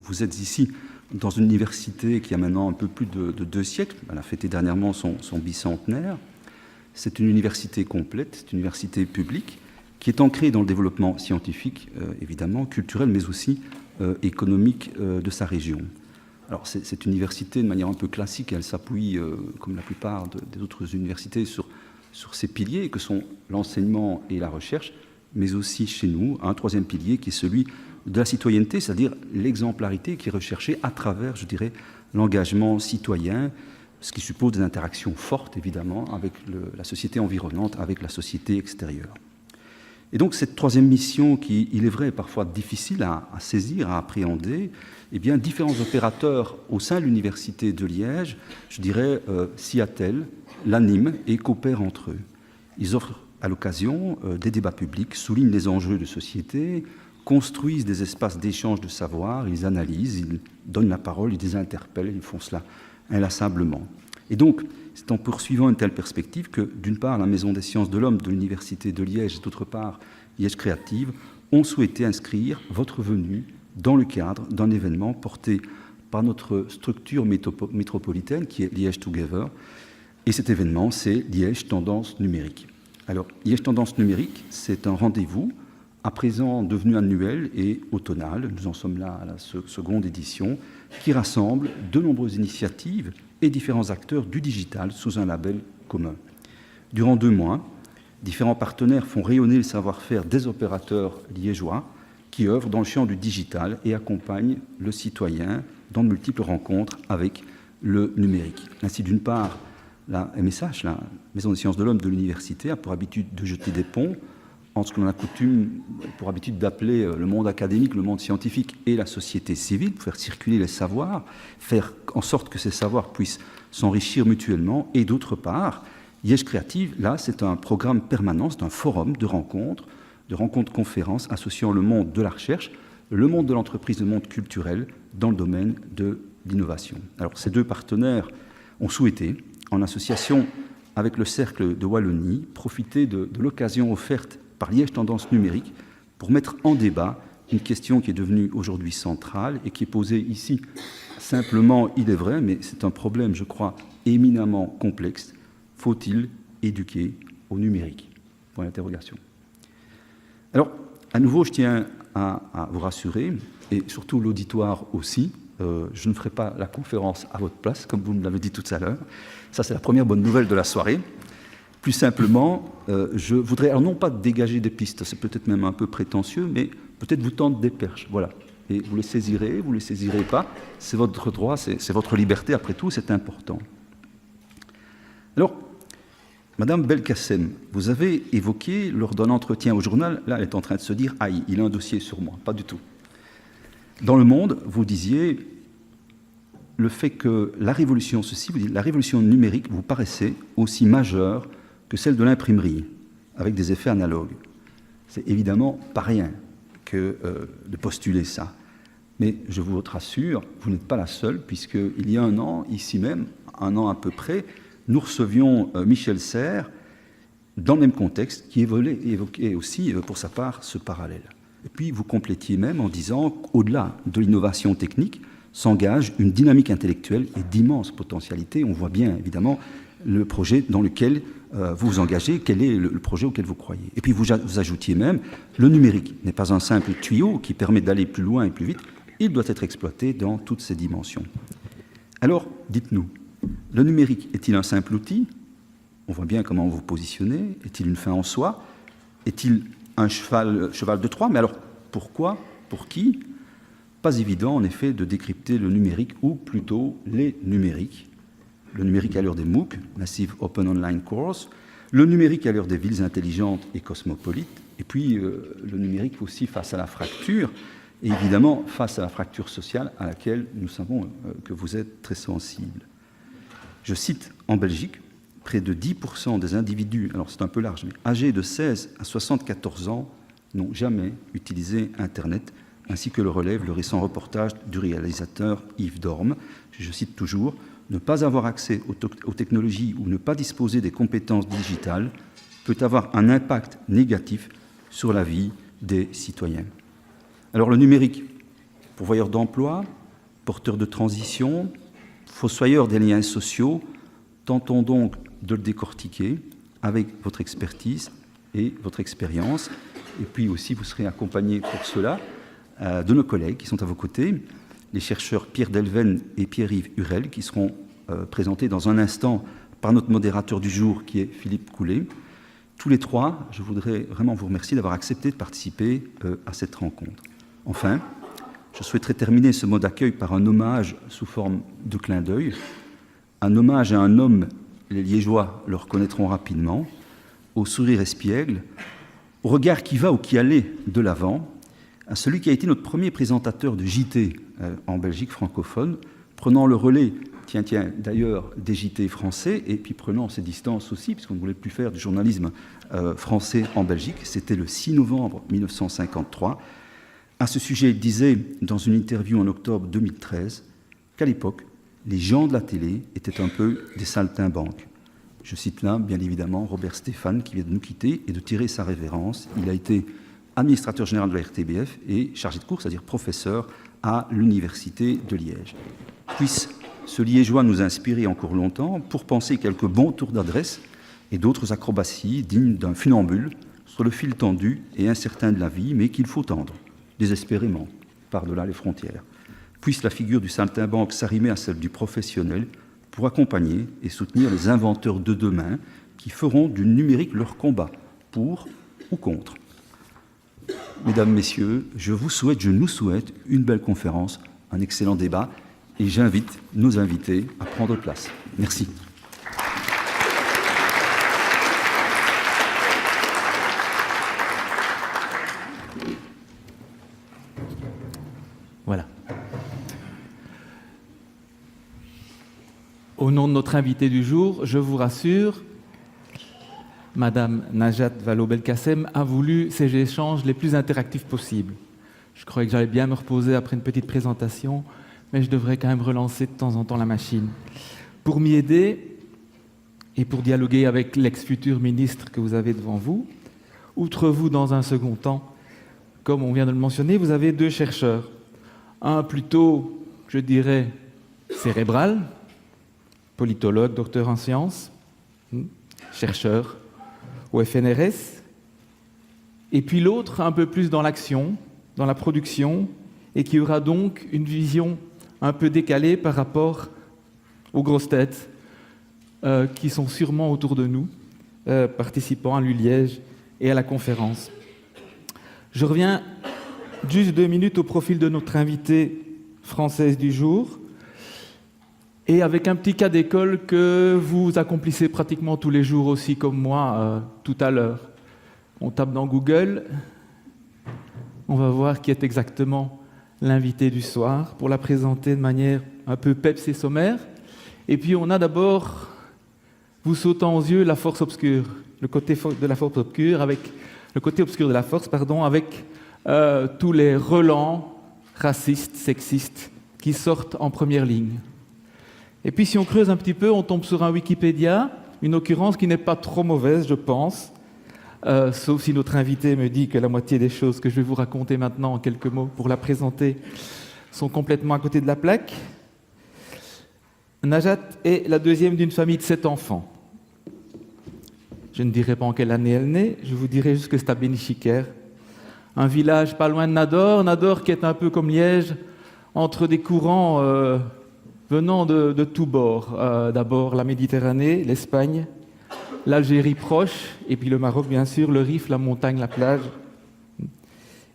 Vous êtes ici dans une université qui a maintenant un peu plus de 2 siècles. Elle a fêté dernièrement son bicentenaire. C'est une université complète, c'est une université publique qui est ancrée dans le développement scientifique, évidemment, culturel, mais aussi économique de sa région. Alors, cette université, de manière un peu classique, elle s'appuie, comme la plupart des autres universités, sur ces piliers que sont l'enseignement et la recherche, mais aussi chez nous, un troisième pilier qui est celui de la citoyenneté, c'est-à-dire l'exemplarité qui est recherchée à travers, je dirais, l'engagement citoyen, ce qui suppose des interactions fortes, évidemment, avec la société environnante, avec la société extérieure. Et donc, cette troisième mission, qui, il est vrai, est parfois difficile à saisir, à appréhender, eh bien, différents opérateurs au sein de l'Université de Liège, je dirais, s'y attellent, l'animent et coopèrent entre eux. Ils offrent à l'occasion des débats publics, soulignent les enjeux de société, construisent des espaces d'échange de savoir, ils analysent, ils donnent la parole, ils les interpellent, ils font cela inlassablement. Et donc, c'est en poursuivant une telle perspective que, d'une part, la Maison des sciences de l'homme de l'Université de Liège et d'autre part, Liège Créative, ont souhaité inscrire votre venue dans le cadre d'un événement porté par notre structure métropolitaine qui est Liège Together. Et cet événement, c'est Liège Tendance Numérique. Alors, Liège Tendance Numérique, c'est un rendez-vous à présent devenu annuel et automnal, nous en sommes là à la seconde édition, qui rassemble de nombreuses initiatives et différents acteurs du digital sous un label commun. Durant 2 mois, différents partenaires font rayonner le savoir-faire des opérateurs liégeois qui œuvrent dans le champ du digital et accompagnent le citoyen dans de multiples rencontres avec le numérique. Ainsi, d'une part, la MSH, la Maison des sciences de l'homme de l'université, a pour habitude de jeter des ponts entre ce que l'on a pour habitude d'appeler le monde académique, le monde scientifique et la société civile, pour faire circuler les savoirs, faire en sorte que ces savoirs puissent s'enrichir mutuellement. Et d'autre part, Liège Créative, là, c'est un programme permanent, c'est un forum de rencontres conférences associant le monde de la recherche, le monde de l'entreprise, le monde culturel, dans le domaine de l'innovation. Alors, ces 2 partenaires ont souhaité, en association avec le Cercle de Wallonie, profiter de l'occasion offerte par Liège Tendance Numérique pour mettre en débat une question qui est devenue aujourd'hui centrale et qui est posée ici simplement, il est vrai, mais c'est un problème, je crois, éminemment complexe. Faut-il éduquer au numérique ? Point d'interrogation. Alors, à nouveau, je tiens à vous rassurer, et surtout l'auditoire aussi, je ne ferai pas la conférence à votre place, comme vous me l'avez dit tout à l'heure. Ça, c'est la première bonne nouvelle de la soirée. Plus simplement, je voudrais, alors non pas dégager des pistes, c'est peut-être même un peu prétentieux, mais peut-être vous tendre des perches, voilà. Et vous les saisirez pas, c'est votre droit, c'est votre liberté, après tout, c'est important. Alors, Madame Belkacem, vous avez évoqué, lors d'un entretien au journal, là, elle est en train de se dire « Aïe, il a un dossier sur moi », pas du tout. Dans Le Monde, vous disiez le fait que la révolution, vous dites, la révolution numérique vous paraissait aussi majeure que celle de l'imprimerie, avec des effets analogues. C'est évidemment pas rien que de postuler ça. Mais je vous rassure, vous n'êtes pas la seule, puisqu'il y a 1 an, ici même, 1 an à peu près, nous recevions Michel Serres, dans le même contexte, qui évoquait aussi, pour sa part, ce parallèle. Et puis, vous complétiez même en disant qu'au-delà de l'innovation technique, s'engage une dynamique intellectuelle et d'immenses potentialités. On voit bien, évidemment, le projet dans lequel vous vous engagez, quel est le projet auquel vous croyez. Et puis, vous ajoutiez même, le numérique n'est pas un simple tuyau qui permet d'aller plus loin et plus vite, il doit être exploité dans toutes ses dimensions. Alors, dites-nous, le numérique est-il un simple outil ? On voit bien comment vous positionnez. Est-il une fin en soi ? Est-il un cheval de Troie ? Mais alors, pourquoi ? Pour qui ? Pas évident, en effet, de décrypter le numérique, ou plutôt les numériques. Le numérique à l'heure des MOOC, Massive Open Online Course, le numérique à l'heure des villes intelligentes et cosmopolites, et puis le numérique aussi face à la fracture, et évidemment face à la fracture sociale à laquelle nous savons que vous êtes très sensible. Je cite, en Belgique, près de 10% des individus, alors c'est un peu large, mais âgés de 16 à 74 ans n'ont jamais utilisé Internet, ainsi que le relève le récent reportage du réalisateur Yves Dorme. Je cite toujours, « Ne pas avoir accès aux technologies ou ne pas disposer des compétences digitales peut avoir un impact négatif sur la vie des citoyens. » Alors le numérique, pourvoyeurs d'emploi, porteurs de transition, fossoyeurs des liens sociaux. Tentons donc de le décortiquer avec votre expertise et votre expérience. Et puis aussi, vous serez accompagné pour cela de nos collègues qui sont à vos côtés, les chercheurs Pierre Delven et Pierre-Yves Hurel, qui seront présentés dans un instant par notre modérateur du jour, qui est Philippe Coulet. Tous les trois, je voudrais vraiment vous remercier d'avoir accepté de participer à cette rencontre. Enfin, je souhaiterais terminer ce mot d'accueil par un hommage sous forme de clin d'œil, un hommage à un homme, les Liégeois le reconnaîtront rapidement, au sourire espiègle, au regard qui va ou qui allait de l'avant, à celui qui a été notre premier présentateur de JT en Belgique francophone, prenant le relais, d'ailleurs, des JT français, et puis prenant ses distances aussi, puisqu'on ne voulait plus faire du journalisme français en Belgique. C'était le 6 novembre 1953. À ce sujet, il disait, dans une interview en octobre 2013, qu'à l'époque, les gens de la télé étaient un peu des saltimbanques. Je cite là, bien évidemment, Robert Stéphane, qui vient de nous quitter et de tirer sa révérence. Il a été administrateur général de la RTBF et chargé de cours, c'est-à-dire professeur à l'Université de Liège. Puisse ce Liégeois nous inspirer encore longtemps pour penser quelques bons tours d'adresse et d'autres acrobaties dignes d'un funambule sur le fil tendu et incertain de la vie, mais qu'il faut tendre, désespérément, par-delà les frontières. Puisse la figure du saltimbanque s'arrimer à celle du professionnel pour accompagner et soutenir les inventeurs de demain qui feront du numérique leur combat, pour ou contre. Mesdames, Messieurs, je nous souhaite une belle conférence, un excellent débat, et j'invite nos invités à prendre place. Merci. Voilà. Au nom de notre invité du jour, je vous rassure, Madame Najat Vallaud-Belkacem a voulu ces échanges les plus interactifs possibles. Je croyais que j'allais bien me reposer après une petite présentation, mais je devrais quand même relancer de temps en temps la machine. Pour m'y aider et pour dialoguer avec l'ex-futur ministre que vous avez devant vous, outre vous dans un second temps, comme on vient de le mentionner, vous avez deux chercheurs. Un plutôt, je dirais, cérébral, politologue, docteur en sciences, chercheur au FNRS, et puis l'autre un peu plus dans l'action, dans la production, et qui aura donc une vision un peu décalée par rapport aux grosses têtes qui sont sûrement autour de nous, participant à l'ULiège et à la conférence. Je reviens juste 2 minutes au profil de notre invitée française du jour, et avec un petit cas d'école que vous accomplissez pratiquement tous les jours aussi comme moi tout à l'heure. On tape dans Google, on va voir qui est exactement l'invité du soir pour la présenter de manière un peu peps et sommaire. Et puis on a d'abord, vous sautant aux yeux, la force obscure, le côté de la force obscure, avec le côté obscur de la force, pardon, avec tous les relents racistes, sexistes qui sortent en première ligne. Et puis si on creuse un petit peu, on tombe sur un Wikipédia, une occurrence qui n'est pas trop mauvaise, je pense, sauf si notre invité me dit que la moitié des choses que je vais vous raconter maintenant en quelques mots pour la présenter sont complètement à côté de la plaque. Najat est la deuxième d'une famille de 7 enfants. Je ne dirai pas en quelle année elle naît, je vous dirai juste que c'est à Bénichiquer, un village pas loin de Nador qui est un peu comme Liège, entre des courants venant de tous bords. D'abord la Méditerranée, l'Espagne, l'Algérie proche, et puis le Maroc, bien sûr, le Rif, la montagne, la plage.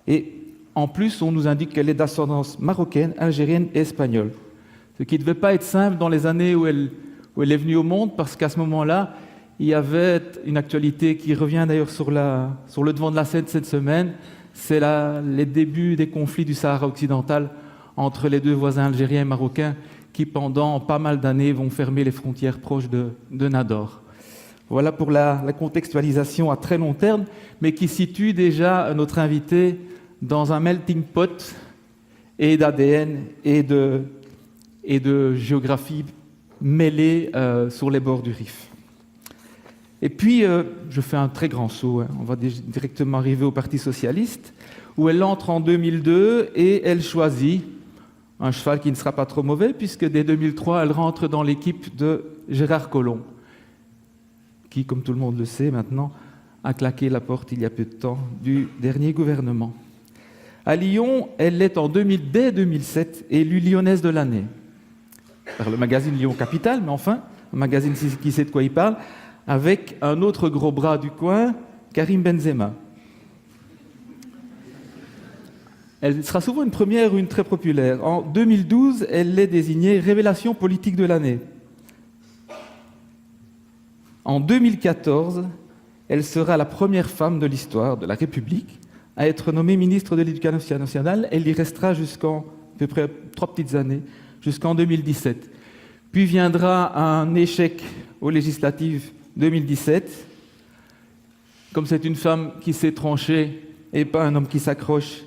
Et en plus, on nous indique qu'elle est d'ascendance marocaine, algérienne et espagnole. Ce qui ne devait pas être simple dans les années où elle est venue au monde, parce qu'à ce moment-là, il y avait une actualité qui revient d'ailleurs sur le devant de la scène cette semaine, c'est les débuts des conflits du Sahara occidental entre les deux voisins algériens et marocains qui, pendant pas mal d'années, vont fermer les frontières proches de Nador. Voilà pour la contextualisation à très long terme, mais qui situe déjà notre invité dans un melting pot et d'ADN et de géographie mêlée sur les bords du Rif. Et puis, je fais un très grand saut, on va directement arriver au Parti socialiste, où elle entre en 2002 et elle choisit, Un cheval qui ne sera pas trop mauvais, puisque dès 2003, elle rentre dans l'équipe de Gérard Collomb, qui, comme tout le monde le sait maintenant, a claqué la porte il y a peu de temps du dernier gouvernement. À Lyon, elle est dès 2007 élue lyonnaise de l'année par le magazine Lyon Capital, mais enfin, un magazine qui sait de quoi il parle, avec un autre gros bras du coin, Karim Benzema. Elle sera souvent une première ou une très populaire. En 2012, elle est désignée révélation politique de l'année. En 2014, elle sera la première femme de l'histoire de la République à être nommée ministre de l'Éducation nationale. Elle y restera jusqu'en à peu près 3 petites années, jusqu'en 2017. Puis viendra un échec aux législatives 2017. Comme c'est une femme qui s'est tranchée et pas un homme qui s'accroche,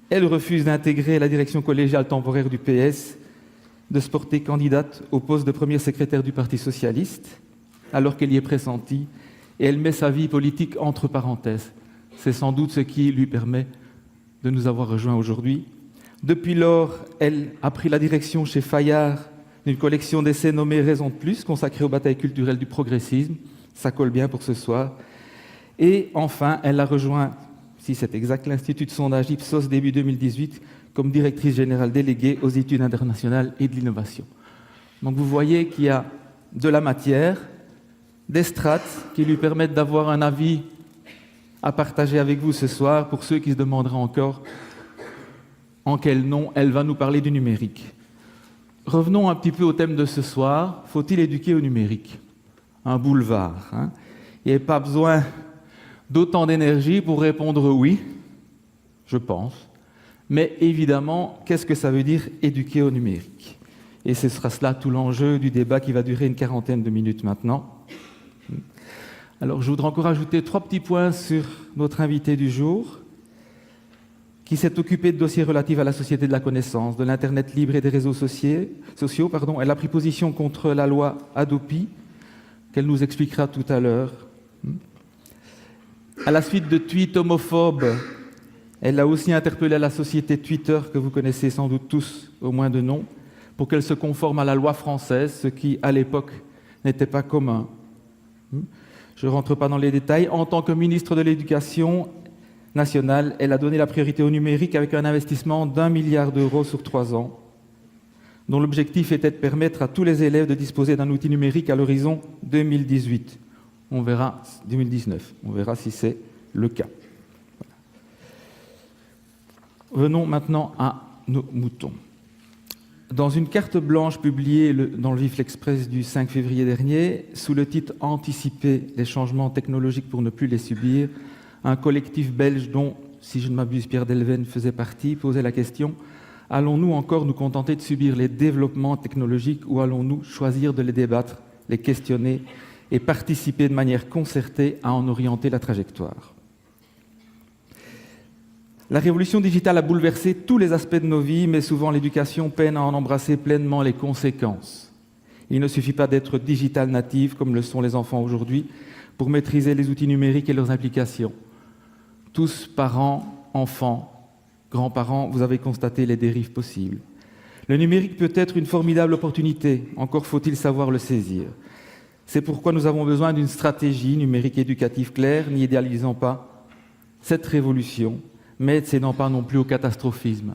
elle refuse d'intégrer la direction collégiale temporaire du PS, de se porter candidate au poste de première secrétaire du Parti socialiste, alors qu'elle y est pressentie, et elle met sa vie politique entre parenthèses. C'est sans doute ce qui lui permet de nous avoir rejoints aujourd'hui. Depuis lors, elle a pris la direction chez Fayard d'une collection d'essais nommée Raison de plus, consacrée aux batailles culturelles du progressisme. Ça colle bien pour ce soir. Et enfin, elle a rejoint, si c'est exact, l'Institut de sondage Ipsos début 2018 comme directrice générale déléguée aux études internationales et de l'innovation. Donc vous voyez qu'il y a de la matière, des strates qui lui permettent d'avoir un avis à partager avec vous ce soir pour ceux qui se demanderaient encore en quel nom elle va nous parler du numérique. Revenons un petit peu au thème de ce soir. Faut-il éduquer au numérique ? Un boulevard. Il n'y a pas besoin d'autant d'énergie pour répondre oui, je pense. Mais évidemment, qu'est-ce que ça veut dire éduquer au numérique ? Et ce sera cela tout l'enjeu du débat qui va durer une 40aine de minutes maintenant. Alors, je voudrais encore ajouter 3 petits points sur notre invité du jour, qui s'est occupé de dossiers relatifs à la société de la connaissance, de l'Internet libre et des réseaux sociaux. Elle a pris position contre la loi Hadopi, qu'elle nous expliquera tout à l'heure. À la suite de tweets homophobes, elle a aussi interpellé la société Twitter, que vous connaissez sans doute tous, au moins de nom, pour qu'elle se conforme à la loi française, ce qui, à l'époque, n'était pas commun. Je ne rentre pas dans les détails. En tant que ministre de l'Éducation nationale, elle a donné la priorité au numérique avec un investissement d'1 milliard d'euros sur 3 ans, dont l'objectif était de permettre à tous les élèves de disposer d'un outil numérique à l'horizon 2018. On verra 2019. On verra si c'est le cas. Venons maintenant à nos moutons. Dans une carte blanche publiée dans le Vif l'Express du 5 février dernier, sous le titre « Anticiper les changements technologiques pour ne plus les subir », un collectif belge dont, si je ne m'abuse, Pierre Delven faisait partie, posait la question « Allons-nous encore nous contenter de subir les développements technologiques ou allons-nous choisir de les débattre, les questionner et participer de manière concertée à en orienter la trajectoire ?» La révolution digitale a bouleversé tous les aspects de nos vies, mais souvent l'éducation peine à en embrasser pleinement les conséquences. Il ne suffit pas d'être digital native, comme le sont les enfants aujourd'hui, pour maîtriser les outils numériques et leurs implications. Tous, parents, enfants, grands-parents, vous avez constaté les dérives possibles. Le numérique peut être une formidable opportunité, encore faut-il savoir le saisir. C'est pourquoi nous avons besoin d'une stratégie numérique éducative claire, n'idéalisant pas cette révolution, mais ne cédant pas non plus au catastrophisme.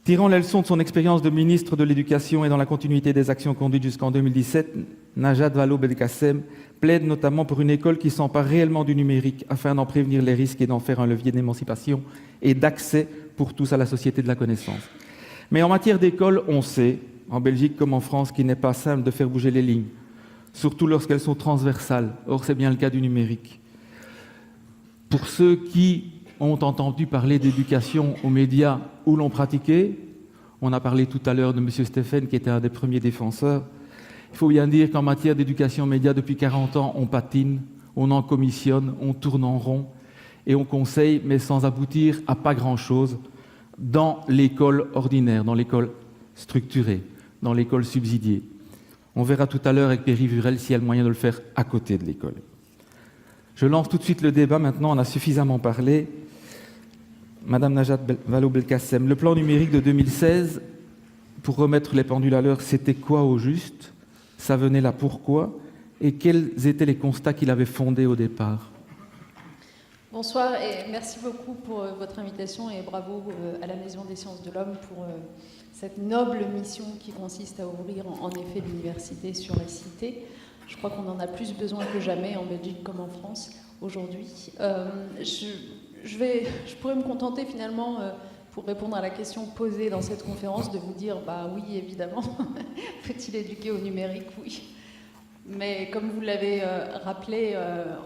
Tirant les leçons de son expérience de ministre de l'Éducation et dans la continuité des actions conduites jusqu'en 2017, Najat Vallaud-Belkacem plaide notamment pour une école qui s'empare réellement du numérique afin d'en prévenir les risques et d'en faire un levier d'émancipation et d'accès pour tous à la société de la connaissance. Mais en matière d'école, on sait, en Belgique comme en France, qu'il n'est pas simple de faire bouger les lignes, surtout lorsqu'elles sont transversales. Or, c'est bien le cas du numérique. Pour ceux qui ont entendu parler d'éducation aux médias ou l'ont pratiqué, on a parlé tout à l'heure de M. Stéphane, qui était un des premiers défenseurs. Il faut bien dire qu'en matière d'éducation aux médias, depuis 40 ans, on patine, on en commissionne, on tourne en rond et on conseille, mais sans aboutir à pas grand-chose dans l'école ordinaire, dans l'école structurée, dans l'école subsidiée. On verra tout à l'heure avec Péry Vurel s'il y a le moyen de le faire à côté de l'école. Je lance tout de suite le débat maintenant, on a suffisamment parlé. Madame Najat Vallaud-Belkacem, le plan numérique de 2016, pour remettre les pendules à l'heure, c'était quoi au juste? Ça venait là pourquoi? Et quels étaient les constats qu'il avait fondés au départ? Bonsoir et merci beaucoup pour votre invitation et bravo à la Maison des sciences de l'homme pour cette noble mission qui consiste à ouvrir en effet l'université sur la cité. Je crois qu'on en a plus besoin que jamais en Belgique comme en France aujourd'hui. Je pourrais me contenter finalement, pour répondre à la question posée dans cette conférence, de vous dire bah oui évidemment, faut-il éduquer au numérique? Oui. Mais comme vous l'avez rappelé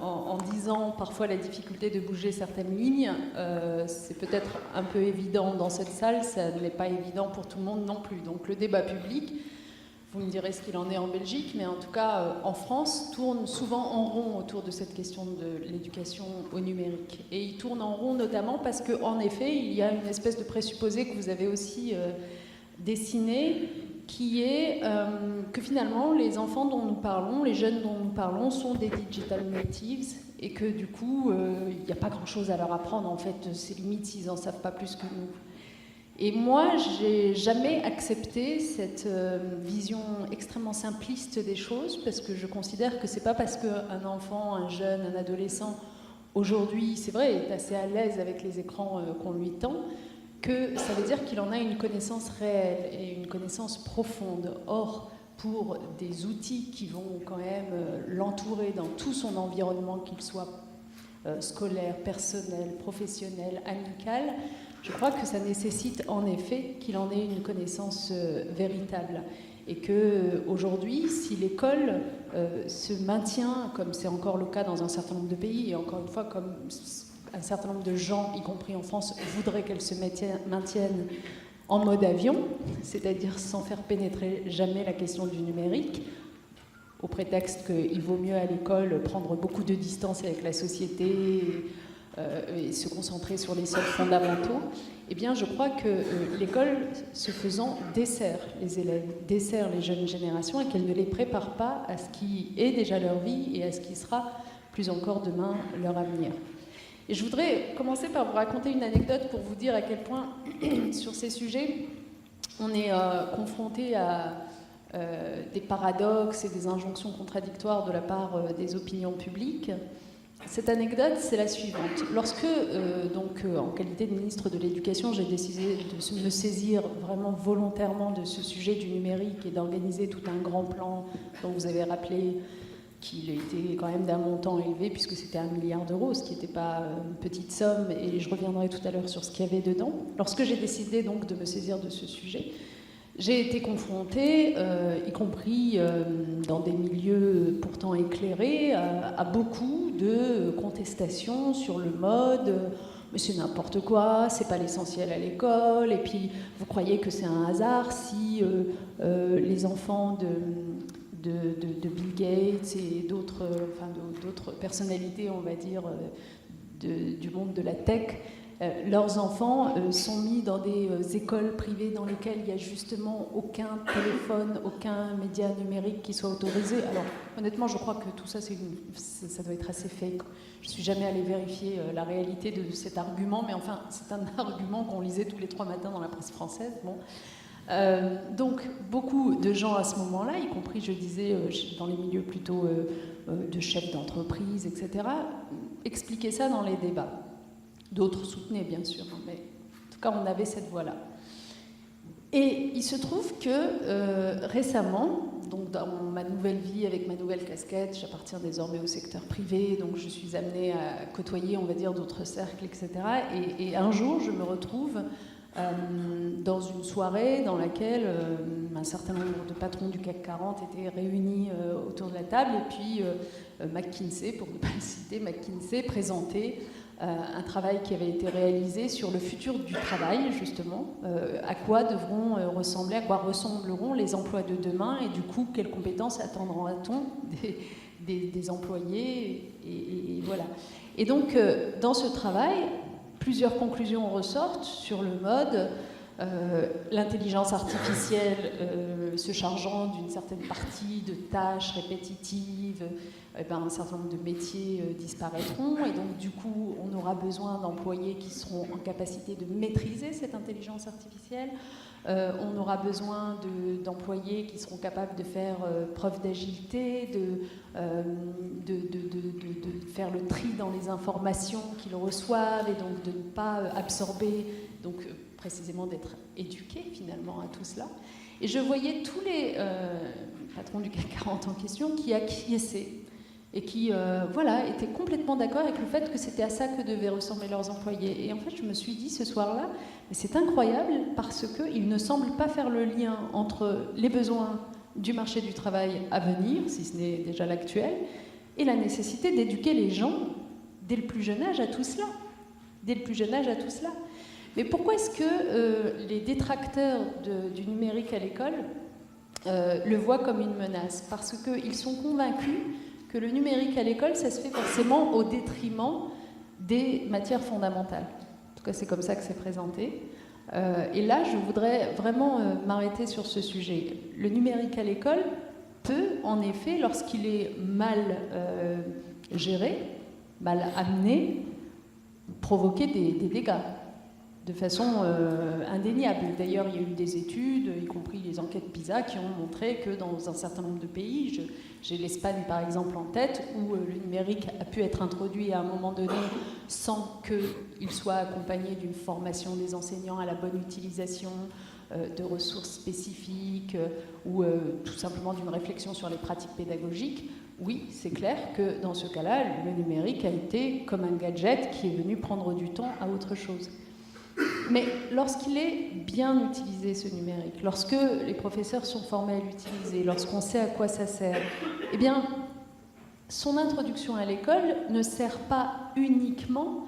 en disant parfois la difficulté de bouger certaines lignes, c'est peut-être un peu évident dans cette salle, ça n'est pas évident pour tout le monde non plus. Donc le débat public, vous me direz ce qu'il en est en Belgique, mais en tout cas en France, tourne souvent en rond autour de cette question de l'éducation au numérique. Et il tourne en rond notamment parce qu'en effet, il y a une espèce de présupposé que vous avez aussi dessiné, qui est que finalement les enfants dont nous parlons, les jeunes dont nous parlons sont des digital natives et que du coup il n'y a pas grand chose à leur apprendre en fait, c'est limite s'ils n'en savent pas plus que nous. Et moi j'ai jamais accepté cette vision extrêmement simpliste des choses parce que je considère que c'est pas parce qu'un enfant, un jeune, un adolescent aujourd'hui, c'est vrai, est assez à l'aise avec les écrans qu'on lui tend, que ça veut dire qu'il en a une connaissance réelle et une connaissance profonde. Or, pour des outils qui vont quand même l'entourer dans tout son environnement, qu'il soit scolaire, personnel, professionnel, amical, je crois que ça nécessite en effet qu'il en ait une connaissance véritable. Et qu'aujourd'hui, si l'école se maintient, comme c'est encore le cas dans un certain nombre de pays, et encore une fois, comme un certain nombre de gens, y compris en France, voudraient qu'elle se maintienne en mode avion, c'est-à-dire sans faire pénétrer jamais la question du numérique, au prétexte qu'il vaut mieux à l'école prendre beaucoup de distance avec la société et se concentrer sur les seuls fondamentaux, eh bien je crois que l'école, ce faisant, dessert les élèves, dessert les jeunes générations et qu'elle ne les prépare pas à ce qui est déjà leur vie et à ce qui sera plus encore demain leur avenir. Et je voudrais commencer par vous raconter une anecdote pour vous dire à quel point, sur ces sujets, on est confronté à des paradoxes et des injonctions contradictoires de la part des opinions publiques. Cette anecdote, c'est la suivante. Lorsque, en qualité de ministre de l'Éducation, j'ai décidé de me saisir vraiment volontairement de ce sujet du numérique et d'organiser tout un grand plan dont vous avez rappelé qu'il était quand même d'un montant élevé puisque c'était 1 milliard d'euros, ce qui n'était pas une petite somme, et je reviendrai tout à l'heure sur ce qu'il y avait dedans. Lorsque j'ai décidé donc de me saisir de ce sujet, j'ai été confrontée, y compris dans des milieux pourtant éclairés, à beaucoup de contestations sur le mode mais c'est n'importe quoi, c'est pas l'essentiel à l'école, et puis vous croyez que c'est un hasard si les enfants de Bill Gates et d'autres personnalités, on va dire, du monde de la tech, leurs enfants sont mis dans des écoles privées dans lesquelles il n'y a justement aucun téléphone, aucun média numérique qui soit autorisé. Alors honnêtement, je crois que tout ça, ça doit être assez fake. Je ne suis jamais allée vérifier la réalité de cet argument, mais enfin, c'est un argument qu'on lisait tous les 3 matins dans la presse française. Bon. Donc beaucoup de gens à ce moment-là, y compris je disais dans les milieux plutôt de chefs d'entreprise, etc., expliquaient ça dans les débats. D'autres soutenaient bien sûr, mais en tout cas on avait cette voix-là. Et il se trouve que récemment, donc dans ma nouvelle vie avec ma nouvelle casquette, j'appartiens désormais au secteur privé, donc je suis amenée à côtoyer, on va dire, d'autres cercles, etc. Et un jour je me retrouve dans une soirée dans laquelle un certain nombre de patrons du CAC 40 étaient réunis autour de la table, et puis McKinsey, pour ne pas le citer, McKinsey présentait un travail qui avait été réalisé sur le futur du travail, justement, à quoi ressembleront les emplois de demain, et du coup, quelles compétences attendra-t-on des employés, et voilà. Et donc, dans ce travail, plusieurs conclusions ressortent sur le mode l'intelligence artificielle se chargeant d'une certaine partie de tâches répétitives, un certain nombre de métiers disparaîtront, et donc du coup on aura besoin d'employés qui seront en capacité de maîtriser cette intelligence artificielle. On aura besoin d'employés qui seront capables de faire preuve d'agilité, de faire le tri dans les informations qu'ils reçoivent, et donc de ne pas absorber, donc précisément d'être éduqués finalement à tout cela. Et je voyais tous les patrons du CAC 40 en question qui acquiesçaient et qui étaient complètement d'accord avec le fait que c'était à ça que devaient ressembler leurs employés. Et en fait, je me suis dit ce soir-là, mais c'est incroyable parce qu'ils ne semblent pas faire le lien entre les besoins du marché du travail à venir, si ce n'est déjà l'actuel, et la nécessité d'éduquer les gens dès le plus jeune âge à tout cela. Dès le plus jeune âge à tout cela. Mais pourquoi est-ce que les détracteurs du numérique à l'école le voient comme une menace? Parce qu'ils sont convaincus que le numérique à l'école, ça se fait forcément au détriment des matières fondamentales. En tout cas, c'est comme ça que c'est présenté. Et là, je voudrais vraiment m'arrêter sur ce sujet. Le numérique à l'école peut, en effet, lorsqu'il est mal géré, mal amené, provoquer des dégâts de façon indéniable. D'ailleurs, il y a eu des études, y compris les enquêtes PISA, qui ont montré que dans un certain nombre de pays, j'ai l'Espagne par exemple en tête, où le numérique a pu être introduit à un moment donné sans qu'il soit accompagné d'une formation des enseignants à la bonne utilisation de ressources spécifiques ou tout simplement d'une réflexion sur les pratiques pédagogiques. Oui, c'est clair que dans ce cas-là, le numérique a été comme un gadget qui est venu prendre du temps à autre chose. Mais lorsqu'il est bien utilisé, ce numérique, lorsque les professeurs sont formés à l'utiliser, lorsqu'on sait à quoi ça sert, eh bien, son introduction à l'école ne sert pas uniquement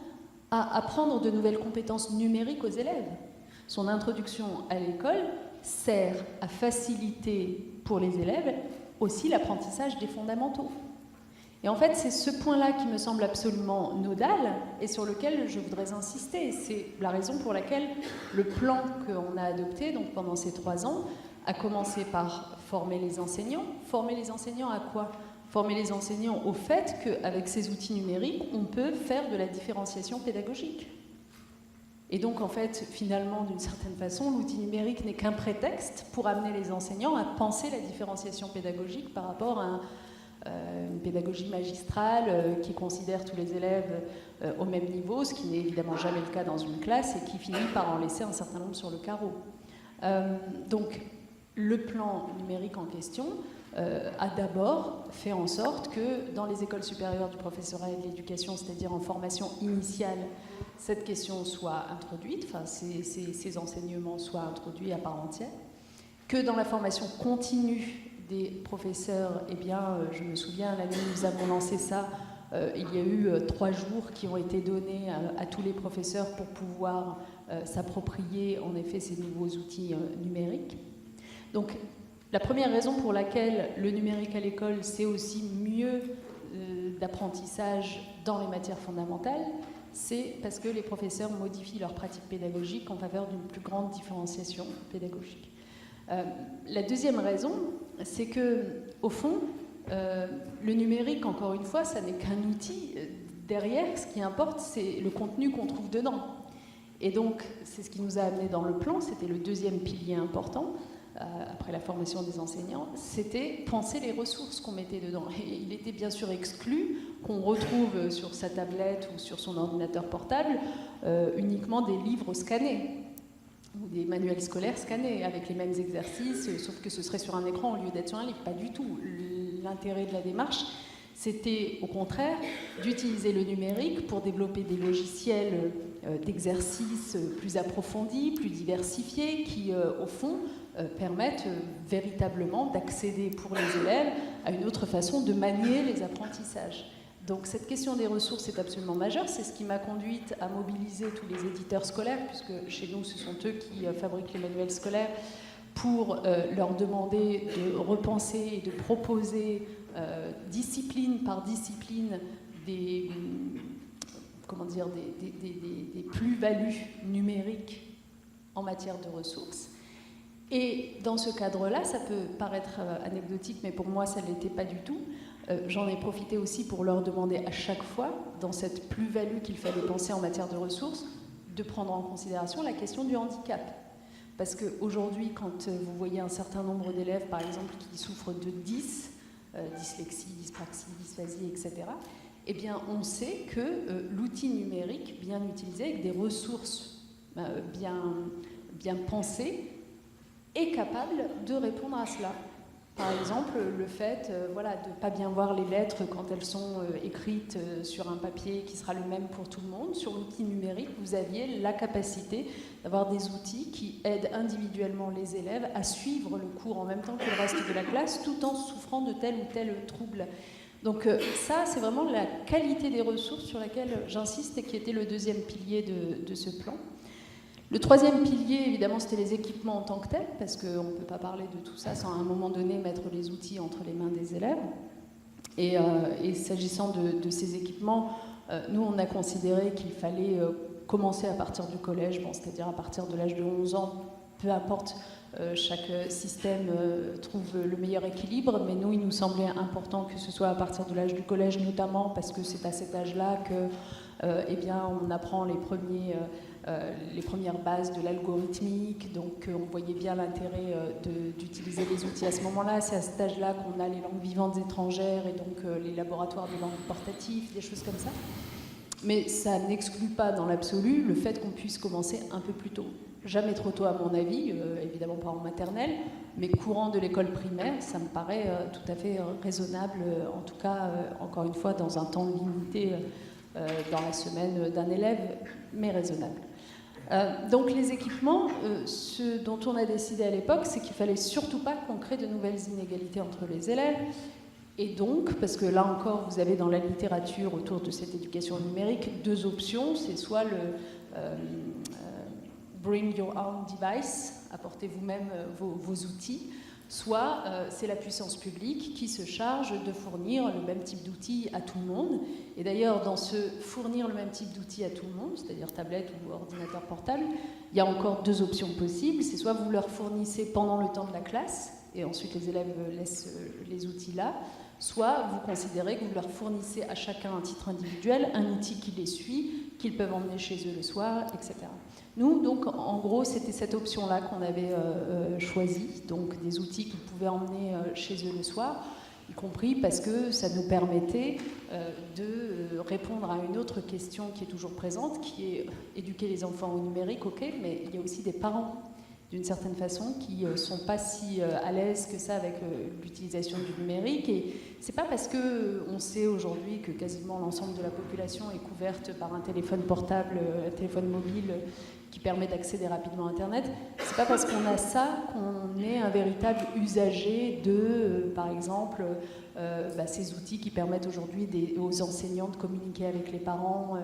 à apprendre de nouvelles compétences numériques aux élèves. Son introduction à l'école sert à faciliter pour les élèves aussi l'apprentissage des fondamentaux. Et en fait, c'est ce point-là qui me semble absolument nodal et sur lequel je voudrais insister. C'est la raison pour laquelle le plan qu'on a adopté donc pendant ces 3 ans a commencé par former les enseignants. Former les enseignants à quoi? Former les enseignants au fait qu'avec ces outils numériques, on peut faire de la différenciation pédagogique. Et donc, en fait, finalement, d'une certaine façon, l'outil numérique n'est qu'un prétexte pour amener les enseignants à penser la différenciation pédagogique par rapport à une pédagogie magistrale qui considère tous les élèves au même niveau, ce qui n'est évidemment jamais le cas dans une classe et qui finit par en laisser un certain nombre sur le carreau. Donc, le plan numérique en question a d'abord fait en sorte que dans les écoles supérieures du professorat et de l'éducation, c'est-à-dire en formation initiale, cette question soit introduite, enfin ces enseignements soient introduits à part entière, que dans la formation continue des professeurs, eh bien, je me souviens, l'année où nous avons lancé ça, il y a eu 3 jours qui ont été donnés à tous les professeurs pour pouvoir s'approprier en effet ces nouveaux outils numériques. Donc, la première raison pour laquelle le numérique à l'école, c'est aussi mieux d'apprentissage dans les matières fondamentales, c'est parce que les professeurs modifient leurs pratiques pédagogiques en faveur d'une plus grande différenciation pédagogique. La deuxième raison, c'est que, au fond, le numérique, encore une fois, ça n'est qu'un outil. Derrière, ce qui importe, c'est le contenu qu'on trouve dedans. Et donc, c'est ce qui nous a amené dans le plan, c'était le deuxième pilier important, après la formation des enseignants, c'était penser les ressources qu'on mettait dedans. Et il était bien sûr exclu qu'on retrouve sur sa tablette ou sur son ordinateur portable uniquement des livres scannés, ou des manuels scolaires scannés avec les mêmes exercices, sauf que ce serait sur un écran au lieu d'être sur un livre. Pas du tout. L'intérêt de la démarche, c'était au contraire d'utiliser le numérique pour développer des logiciels d'exercices plus approfondis, plus diversifiés, qui, au fond, permettent véritablement d'accéder pour les élèves à une autre façon de manier les apprentissages. Donc cette question des ressources est absolument majeure, c'est ce qui m'a conduite à mobiliser tous les éditeurs scolaires, puisque chez nous ce sont eux qui fabriquent les manuels scolaires, pour leur demander de repenser et de proposer discipline par discipline des plus-values numériques en matière de ressources. Et dans ce cadre-là, ça peut paraître anecdotique, mais pour moi, ça ne l'était pas du tout. J'en ai profité aussi pour leur demander à chaque fois, dans cette plus-value qu'il fallait penser en matière de ressources, de prendre en considération la question du handicap. Parce qu'aujourd'hui, quand vous voyez un certain nombre d'élèves, par exemple, qui souffrent de dyslexie, dyspraxie, dysphasie, etc., eh bien, on sait que l'outil numérique, bien utilisé, avec des ressources bien pensées, est capable de répondre à cela. Par exemple, le fait de ne pas bien voir les lettres quand elles sont écrites sur un papier qui sera le même pour tout le monde. Sur l'outil numérique, vous aviez la capacité d'avoir des outils qui aident individuellement les élèves à suivre le cours en même temps que le reste de la classe, tout en souffrant de tel ou tel trouble. Donc ça, c'est vraiment la qualité des ressources sur laquelle j'insiste et qui était le deuxième pilier de ce plan. Le troisième pilier, évidemment, c'était les équipements en tant que tels, parce qu'on ne peut pas parler de tout ça sans à un moment donné mettre les outils entre les mains des élèves. Et s'agissant de ces équipements, nous, on a considéré qu'il fallait commencer à partir du collège, c'est-à-dire à partir de l'âge de 11 ans, peu importe, chaque système trouve le meilleur équilibre, mais nous, il nous semblait important que ce soit à partir de l'âge du collège, notamment parce que c'est à cet âge-là que, on apprend les premières bases de l'algorithmique, donc on voyait bien l'intérêt d'utiliser les outils à ce moment-là. C'est à cet âge-là qu'on a les langues vivantes étrangères et donc les laboratoires de langues portatives, des choses comme ça. Mais ça n'exclut pas dans l'absolu le fait qu'on puisse commencer un peu plus tôt. Jamais trop tôt à mon avis, évidemment pas en maternelle, mais courant de l'école primaire, ça me paraît tout à fait raisonnable, en tout cas, encore une fois, dans un temps limité dans la semaine d'un élève, mais raisonnable. Donc les équipements, ce dont on a décidé à l'époque, c'est qu'il fallait surtout pas qu'on crée de nouvelles inégalités entre les élèves. Et donc, parce que là encore, vous avez dans la littérature autour de cette éducation numérique deux options, c'est soit le bring your own device, apportez vous-même vos outils, soit c'est la puissance publique qui se charge de fournir le même type d'outils à tout le monde. Et d'ailleurs, dans ce fournir le même type d'outils à tout le monde, c'est-à-dire tablette ou ordinateur portable, il y a encore deux options possibles. C'est soit vous leur fournissez pendant le temps de la classe, et ensuite les élèves laissent les outils là, soit vous considérez que vous leur fournissez à chacun à titre individuel un outil qui les suit, qu'ils peuvent emmener chez eux le soir, etc. Nous, donc, en gros, c'était cette option-là qu'on avait choisie, donc des outils qu'ils pouvaient emmener chez eux le soir, y compris parce que ça nous permettait de répondre à une autre question qui est toujours présente, qui est éduquer les enfants au numérique, ok, mais il y a aussi des parents, d'une certaine façon, qui ne sont pas si à l'aise que ça avec l'utilisation du numérique. Et c'est pas parce qu'on sait aujourd'hui que quasiment l'ensemble de la population est couverte par un téléphone portable, un téléphone mobile qui permet d'accéder rapidement à Internet, c'est pas parce qu'on a ça qu'on est un véritable usager de, par exemple, ces outils qui permettent aujourd'hui aux enseignants de communiquer avec les parents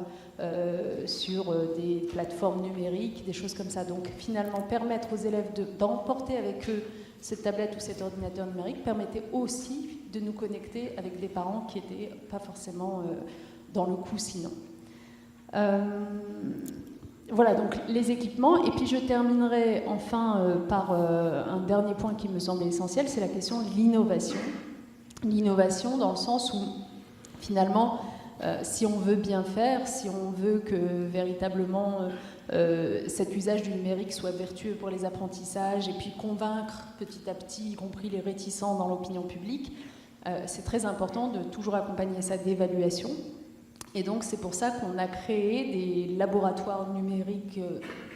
sur des plateformes numériques, des choses comme ça. Donc finalement, permettre aux élèves d'emporter avec eux cette tablette ou cet ordinateur numérique permettait aussi de nous connecter avec des parents qui n'étaient pas forcément dans le coup sinon. Voilà, donc les équipements. Et puis je terminerai enfin par un dernier point qui me semble essentiel, c'est la question de l'innovation. L'innovation dans le sens où, finalement, si on veut bien faire, si on veut que véritablement cet usage du numérique soit vertueux pour les apprentissages et puis convaincre petit à petit, y compris les réticents dans l'opinion publique, c'est très important de toujours accompagner ça d'évaluation. Et donc c'est pour ça qu'on a créé des laboratoires numériques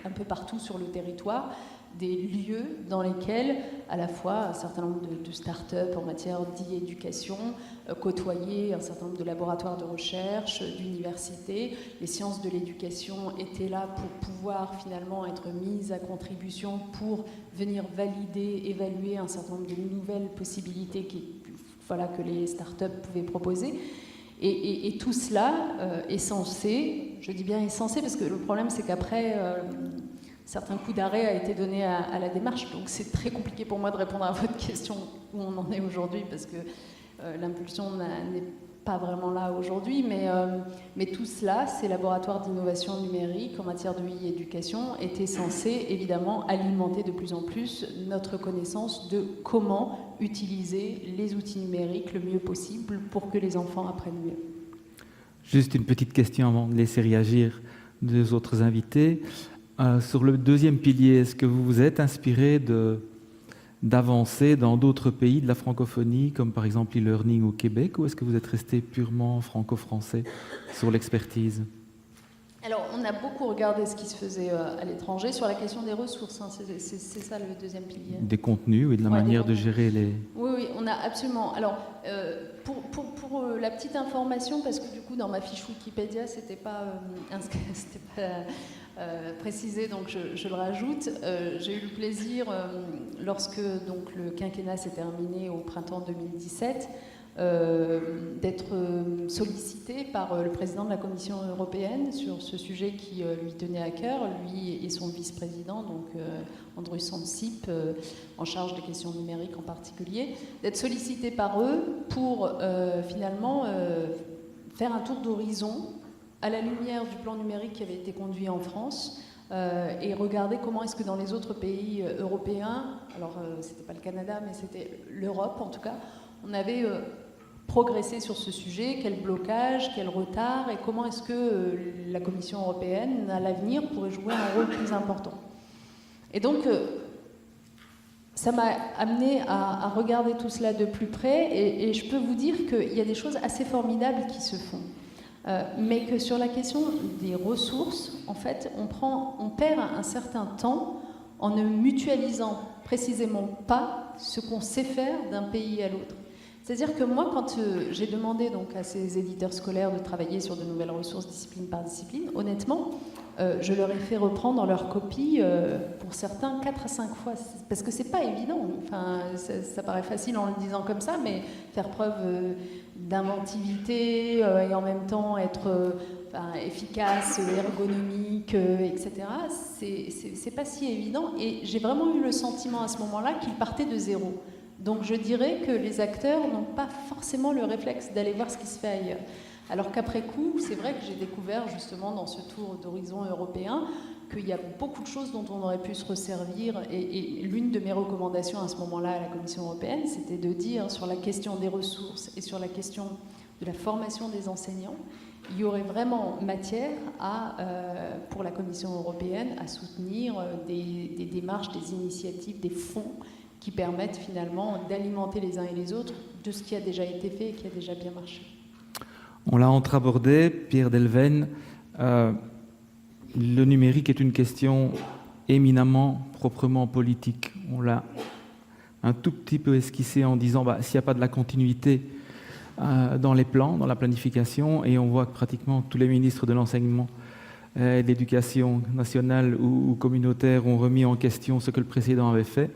un peu partout sur le territoire, des lieux dans lesquels à la fois un certain nombre de start-up en matière d'e-éducation côtoyaient un certain nombre de laboratoires de recherche, d'universités. Les sciences de l'éducation étaient là pour pouvoir finalement être mises à contribution pour venir valider, évaluer un certain nombre de nouvelles possibilités que les start-up pouvaient proposer. Et tout cela est censé, je dis bien est censé parce que le problème c'est qu'après certains coups d'arrêt a été donné à la démarche, donc c'est très compliqué pour moi de répondre à votre question où on en est aujourd'hui parce que l'impulsion n'est pas vraiment là aujourd'hui, mais tout cela, ces laboratoires d'innovation numérique en matière de e-éducation étaient censés évidemment alimenter de plus en plus notre connaissance de comment utiliser les outils numériques le mieux possible pour que les enfants apprennent mieux. Juste une petite question avant de laisser réagir deux autres invités. Sur le deuxième pilier, est-ce que vous vous êtes inspiré d'avancer dans d'autres pays de la francophonie, comme par exemple e-learning au Québec, ou est-ce que vous êtes resté purement franco-français sur l'expertise? Alors, on a beaucoup regardé ce qui se faisait à l'étranger sur la question des ressources, hein, c'est ça le deuxième pilier. Des contenus, oui, de la manière de gérer les... Oui, on a absolument... Alors, pour la petite information, parce que du coup, dans ma fiche Wikipédia, c'était pas précisé, donc je le rajoute. J'ai eu le plaisir, lorsque donc, le quinquennat s'est terminé au printemps 2017, d'être sollicité par le président de la Commission européenne sur ce sujet qui lui tenait à cœur, lui et son vice-président, donc Andrus Ansip, en charge des questions numériques en particulier, d'être sollicité par eux pour finalement faire un tour d'horizon à la lumière du plan numérique qui avait été conduit en France et regarder comment est-ce que dans les autres pays européens, alors c'était pas le Canada mais c'était l'Europe en tout cas, on avait progressé sur ce sujet, quel blocage, quel retard et comment est-ce que la Commission européenne à l'avenir pourrait jouer un rôle plus important. Et donc ça m'a amené à regarder tout cela de plus près et je peux vous dire qu'il y a des choses assez formidables qui se font. Mais que sur la question des ressources, en fait, on perd un certain temps en ne mutualisant précisément pas ce qu'on sait faire d'un pays à l'autre. C'est-à-dire que moi, quand j'ai demandé donc, à ces éditeurs scolaires de travailler sur de nouvelles ressources discipline par discipline, honnêtement, je leur ai fait reprendre leur copie, pour certains, 4 à 5 fois. Parce que c'est pas évident. Enfin, ça paraît facile en le disant comme ça, mais faire preuve d'inventivité et en même temps être efficace, ergonomique, etc., c'est pas si évident. Et j'ai vraiment eu le sentiment à ce moment-là qu'ils partaient de zéro. Donc je dirais que les acteurs n'ont pas forcément le réflexe d'aller voir ce qui se fait ailleurs. Alors qu'après coup, c'est vrai que j'ai découvert justement dans ce tour d'horizon européen qu'il y a beaucoup de choses dont on aurait pu se resservir. Et l'une de mes recommandations à ce moment-là à la Commission européenne, c'était de dire sur la question des ressources et sur la question de la formation des enseignants, il y aurait vraiment matière pour la Commission européenne à soutenir des démarches, des initiatives, des fonds qui permettent finalement d'alimenter les uns et les autres de ce qui a déjà été fait et qui a déjà bien marché. On l'a entreabordé, Pierre Delven. Le numérique est une question éminemment, proprement politique. On l'a un tout petit peu esquissé en disant s'il n'y a pas de la continuité dans les plans, dans la planification, et on voit que pratiquement tous les ministres de l'enseignement et de l'éducation nationale ou communautaire ont remis en question ce que le précédent avait fait.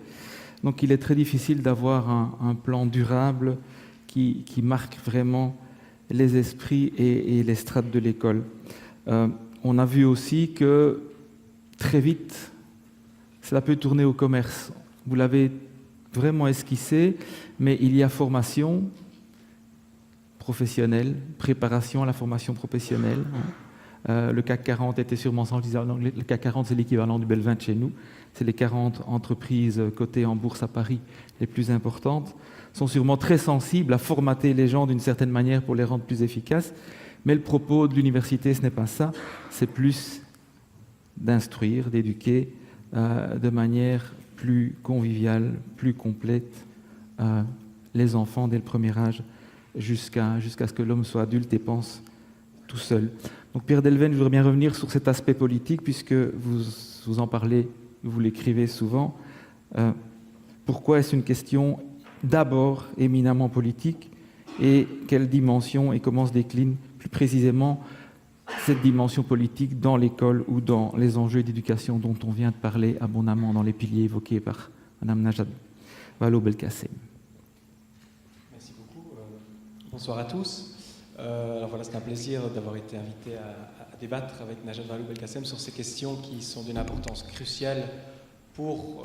Donc il est très difficile d'avoir un plan durable qui marque vraiment les esprits et les strates de l'école. On a vu aussi que très vite, cela peut tourner au commerce. Vous l'avez vraiment esquissé, mais il y a formation professionnelle, préparation à la formation professionnelle. Le CAC 40 était sûrement, sans le dire, le CAC 40 c'est l'équivalent du Belvin chez nous. C'est les 40 entreprises cotées en bourse à Paris les plus importantes, sont sûrement très sensibles à formater les gens d'une certaine manière pour les rendre plus efficaces. Mais le propos de l'université, ce n'est pas ça, c'est plus d'instruire, d'éduquer de manière plus conviviale, plus complète les enfants dès le premier âge jusqu'à ce que l'homme soit adulte et pense tout seul. Donc Pierre Delven, je voudrais bien revenir sur cet aspect politique puisque vous en parlez, vous l'écrivez souvent. Pourquoi est-ce une question d'abord éminemment politique et quelle dimension et comment se décline plus précisément cette dimension politique dans l'école ou dans les enjeux d'éducation dont on vient de parler abondamment dans les piliers évoqués par Mme Najat Vallaud-Belkacem. Merci beaucoup. Bonsoir à tous. Alors voilà, c'est un plaisir d'avoir été invité à débattre avec Najat Vallaud-Belkacem sur ces questions qui sont d'une importance cruciale pour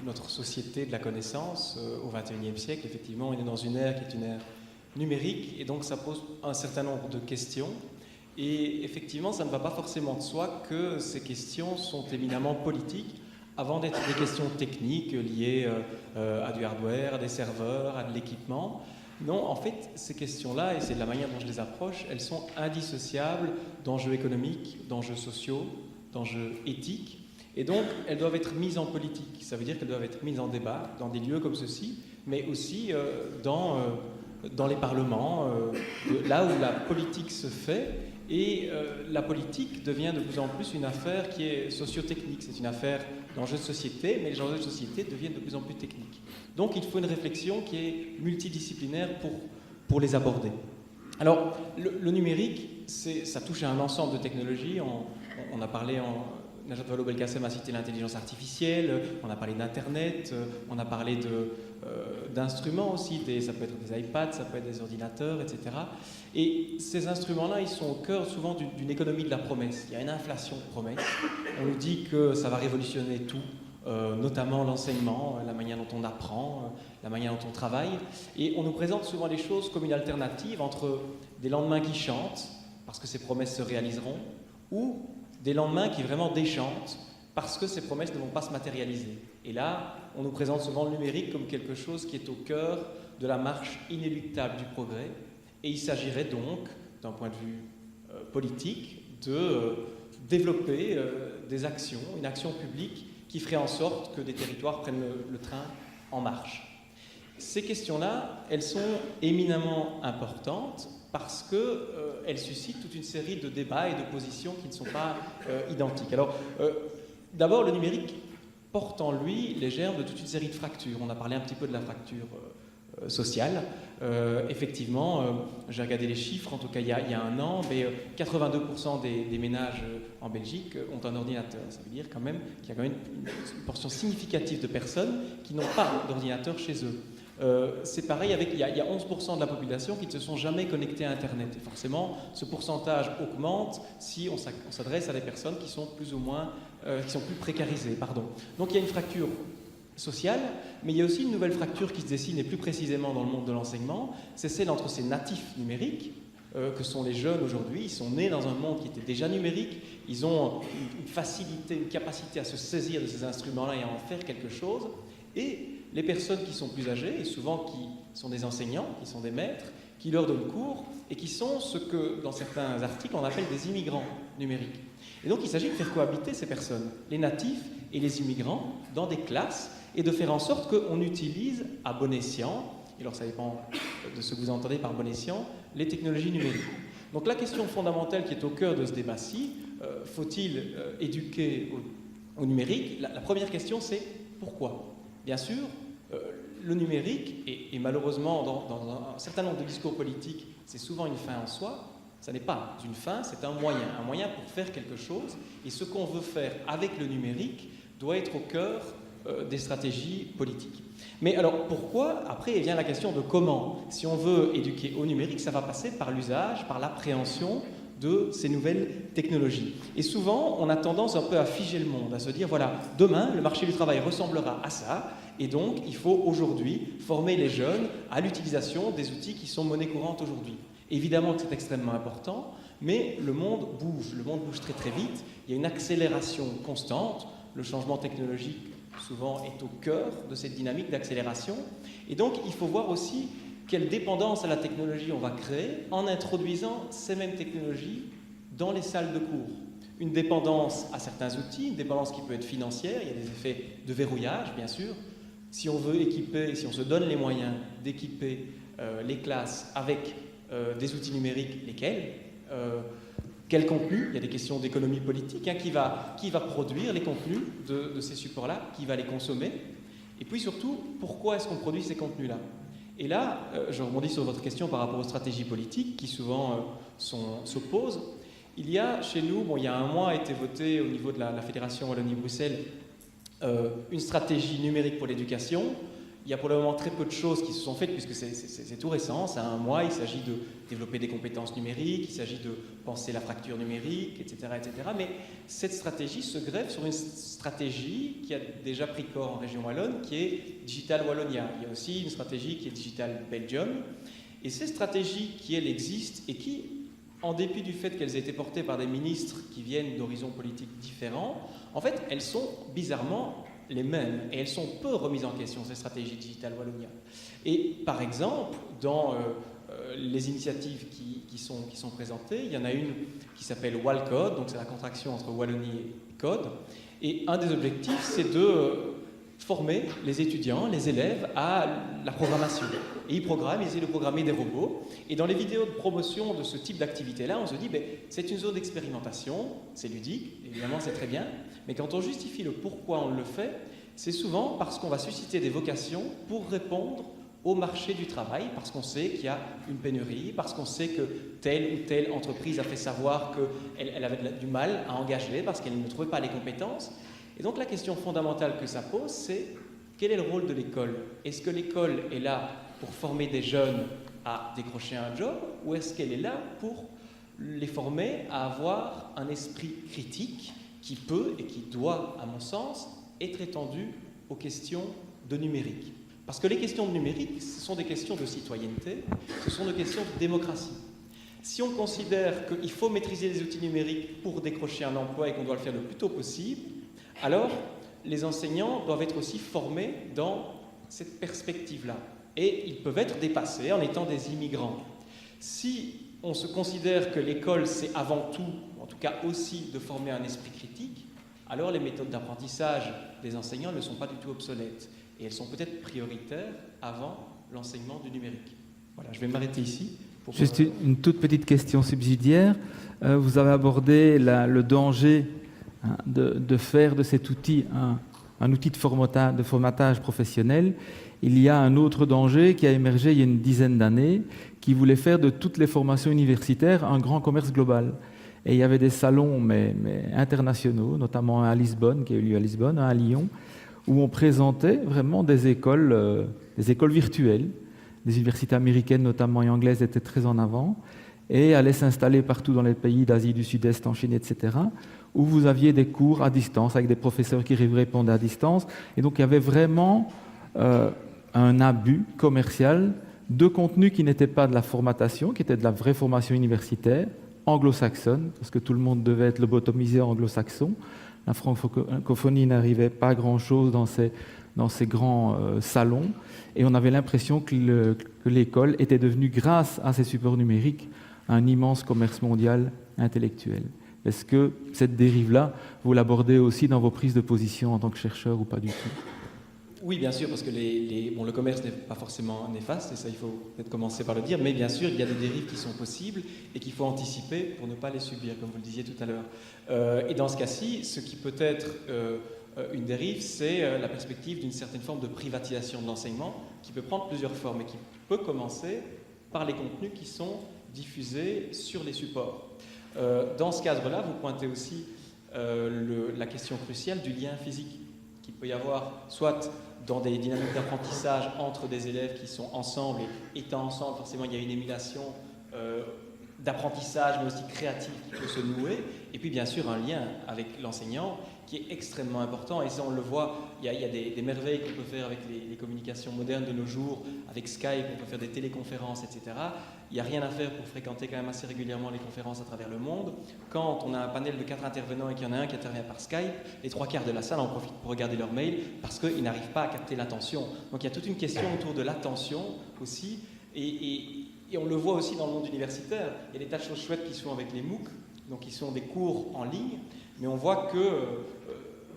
notre société de la connaissance au XXIe siècle. Effectivement, on est dans une ère qui est une ère numérique, et donc ça pose un certain nombre de questions. Et effectivement, ça ne va pas forcément de soi que ces questions sont éminemment politiques, avant d'être des questions techniques liées à du hardware, à des serveurs, à de l'équipement. Non, en fait, ces questions-là, et c'est de la manière dont je les approche, elles sont indissociables d'enjeux économiques, d'enjeux sociaux, d'enjeux éthiques. Et donc, elles doivent être mises en politique. Ça veut dire qu'elles doivent être mises en débat dans des lieux comme ceci, mais aussi dans les parlements, là où la politique se fait. Et la politique devient de plus en plus une affaire qui est socio-technique. C'est une affaire d'enjeux de société, mais les enjeux de société deviennent de plus en plus techniques. Donc il faut une réflexion qui est multidisciplinaire pour les aborder. Alors, le numérique, ça touche à un ensemble de technologies. On a parlé, Najat Vallaud-Belkacem a cité l'intelligence artificielle, on a parlé d'Internet, on a parlé d'instruments aussi, ça peut être des iPads, ça peut être des ordinateurs, etc. Et ces instruments-là, ils sont au cœur souvent d'une économie de la promesse. Il y a une inflation de promesses. On nous dit que ça va révolutionner tout, notamment l'enseignement, la manière dont on apprend, la manière dont on travaille. Et on nous présente souvent les choses comme une alternative entre des lendemains qui chantent, parce que ces promesses se réaliseront, ou des lendemains qui vraiment déchantent, parce que ces promesses ne vont pas se matérialiser. Et là, on nous présente souvent le numérique comme quelque chose qui est au cœur de la marche inéluctable du progrès. Et il s'agirait donc, d'un point de vue politique, de développer des actions, une action publique qui ferait en sorte que des territoires prennent le train en marche. Ces questions-là, elles sont éminemment importantes parce qu'elles suscitent toute une série de débats et de positions qui ne sont pas identiques. Alors, d'abord, le numérique porte en lui les germes de toute une série de fractures. On a parlé un petit peu de la fracture sociale. Effectivement, j'ai regardé les chiffres, en tout cas il y a un an, mais 82% des ménages en Belgique ont un ordinateur. Ça veut dire quand même qu'il y a quand même une portion significative de personnes qui n'ont pas d'ordinateur chez eux. C'est pareil, il y a 11% de la population qui ne se sont jamais connectés à Internet. Et forcément, ce pourcentage augmente si on s'adresse à des personnes qui sont plus ou moins, qui sont plus précarisées. Donc il y a une fracture sociale, mais il y a aussi une nouvelle fracture qui se dessine, et plus précisément dans le monde de l'enseignement, c'est celle entre ces natifs numériques, que sont les jeunes aujourd'hui. Ils sont nés dans un monde qui était déjà numérique, ils ont une facilité, une capacité à se saisir de ces instruments-là et à en faire quelque chose, et les personnes qui sont plus âgées, et souvent qui sont des enseignants, qui sont des maîtres, qui leur donnent cours, et qui sont ce que, dans certains articles, on appelle des immigrants numériques. Et donc il s'agit de faire cohabiter ces personnes, les natifs et les immigrants, dans des classes, et de faire en sorte qu'on utilise à bon escient, et alors ça dépend de ce que vous entendez par bon escient, les technologies numériques. Donc la question fondamentale qui est au cœur de ce débat-ci, faut-il éduquer au numérique? La première question, c'est pourquoi? Bien sûr, le numérique, et malheureusement dans un certain nombre de discours politiques, c'est souvent une fin en soi. Ça n'est pas une fin, c'est un moyen pour faire quelque chose. Et ce qu'on veut faire avec le numérique doit être au cœur des stratégies politiques. Mais alors pourquoi? Après vient la question de comment. Si on veut éduquer au numérique, ça va passer par l'usage, par l'appréhension de ces nouvelles technologies. Et souvent, on a tendance un peu à figer le monde, à se dire, voilà, demain, le marché du travail ressemblera à ça, et donc il faut aujourd'hui former les jeunes à l'utilisation des outils qui sont monnaie courante aujourd'hui. Évidemment que c'est extrêmement important, mais le monde bouge très très vite, il y a une accélération constante, le changement technologique souvent est au cœur de cette dynamique d'accélération, et donc il faut voir aussi quelle dépendance à la technologie on va créer en introduisant ces mêmes technologies dans les salles de cours. Une dépendance à certains outils, une dépendance qui peut être financière, il y a des effets de verrouillage bien sûr. Si on veut équiper, si on se donne les moyens d'équiper les classes avec des outils numériques, lesquels quel contenu? Il y a des questions d'économie politique, qui va produire les contenus de ces supports-là, qui va les consommer, et puis surtout, pourquoi est-ce qu'on produit ces contenus-là? Et là, je rebondis sur votre question par rapport aux stratégies politiques qui souvent s'opposent. Il y a chez nous, il y a un mois a été voté au niveau de la Fédération Wallonie-Bruxelles une stratégie numérique pour l'éducation. Il y a pour le moment très peu de choses qui se sont faites puisque c'est tout récent, c'est un mois, il s'agit de développer des compétences numériques, il s'agit de penser la fracture numérique, etc., etc. Mais cette stratégie se greffe sur une stratégie qui a déjà pris corps en région wallonne, qui est Digital Wallonia. Il y a aussi une stratégie qui est Digital Belgium. Et ces stratégies qui, elles, existent et qui, en dépit du fait qu'elles aient été portées par des ministres qui viennent d'horizons politiques différents, en fait, elles sont bizarrement les mêmes et elles sont peu remises en question, ces stratégies digitales walloniennes. Et par exemple, dans les initiatives qui sont présentées, il y en a une qui s'appelle WALCode, donc c'est la contraction entre Wallonie et Code, et un des objectifs, c'est de former les étudiants, les élèves à la programmation. Et ils essaient de programmer des robots. Et dans les vidéos de promotion de ce type d'activité-là, on se dit, c'est une zone d'expérimentation, c'est ludique, évidemment c'est très bien, mais quand on justifie le pourquoi on le fait, c'est souvent parce qu'on va susciter des vocations pour répondre au marché du travail, parce qu'on sait qu'il y a une pénurie, parce qu'on sait que telle ou telle entreprise a fait savoir qu'elle avait du mal à engager, parce qu'elle ne trouvait pas les compétences. Et donc la question fondamentale que ça pose, c'est quel est le rôle de l'école? Est-ce que l'école est là pour former des jeunes à décrocher un job, ou est-ce qu'elle est là pour les former à avoir un esprit critique qui peut et qui doit, à mon sens, être étendu aux questions de numérique? Parce que les questions de numérique, ce sont des questions de citoyenneté, ce sont des questions de démocratie. Si on considère qu'il faut maîtriser les outils numériques pour décrocher un emploi et qu'on doit le faire le plus tôt possible, alors les enseignants doivent être aussi formés dans cette perspective-là. Et ils peuvent être dépassés en étant des immigrants. Si on se considère que l'école, c'est avant tout, en tout cas aussi, de former un esprit critique, alors les méthodes d'apprentissage des enseignants ne sont pas du tout obsolètes. Et elles sont peut-être prioritaires avant l'enseignement du numérique. Voilà, je vais m'arrêter ici. Juste une toute petite question subsidiaire. Vous avez abordé le danger de faire de cet outil un outil de formatage professionnel. Il y a un autre danger qui a émergé il y a une dizaine d'années, qui voulait faire de toutes les formations universitaires un grand commerce global. Et il y avait des salons mais internationaux, notamment un à Lisbonne, qui a eu lieu à Lisbonne, un à Lyon, où on présentait vraiment des écoles virtuelles. Les universités américaines, notamment et anglaises, étaient très en avant et allaient s'installer partout dans les pays d'Asie du Sud-Est, en Chine, etc., où vous aviez des cours à distance avec des professeurs qui répondaient à distance. Et donc, il y avait vraiment un abus commercial de contenu qui n'était pas de la formatation, qui était de la vraie formation universitaire, anglo-saxonne, parce que tout le monde devait être lobotomisé anglo-saxon. La francophonie n'arrivait pas à grand-chose dans ces grands salons. Et on avait l'impression que l'école était devenue, grâce à ces supports numériques, un immense commerce mondial intellectuel. Est-ce que cette dérive-là, vous l'abordez aussi dans vos prises de position en tant que chercheur ou pas du tout? Oui, bien sûr, parce que le commerce n'est pas forcément néfaste, et ça, il faut peut-être commencer par le dire, mais bien sûr, il y a des dérives qui sont possibles et qu'il faut anticiper pour ne pas les subir, comme vous le disiez tout à l'heure. Et dans ce cas-ci, ce qui peut être une dérive, c'est la perspective d'une certaine forme de privatisation de l'enseignement qui peut prendre plusieurs formes et qui peut commencer par les contenus qui sont diffusés sur les supports. Dans ce cadre-là, vous pointez aussi la question cruciale du lien physique qu'il peut y avoir, soit dans des dynamiques d'apprentissage entre des élèves qui sont ensemble, et étant ensemble, forcément, il y a une émulation d'apprentissage, mais aussi créatif qui peut se nouer, et puis bien sûr un lien avec l'enseignant qui est extrêmement important, et ça on le voit, il y a des merveilles qu'on peut faire avec les communications modernes de nos jours, avec Skype, on peut faire des téléconférences, etc. Il n'y a rien à faire pour fréquenter quand même assez régulièrement les conférences à travers le monde. Quand on a un panel de 4 intervenants et qu'il y en a un qui intervient par Skype, les 3/4 de la salle en profitent pour regarder leur mail parce qu'ils n'arrivent pas à capter l'attention. Donc il y a toute une question autour de l'attention aussi, et on le voit aussi dans le monde universitaire. Il y a des tas de choses chouettes qui sont avec les MOOC, donc qui sont des cours en ligne, mais on voit que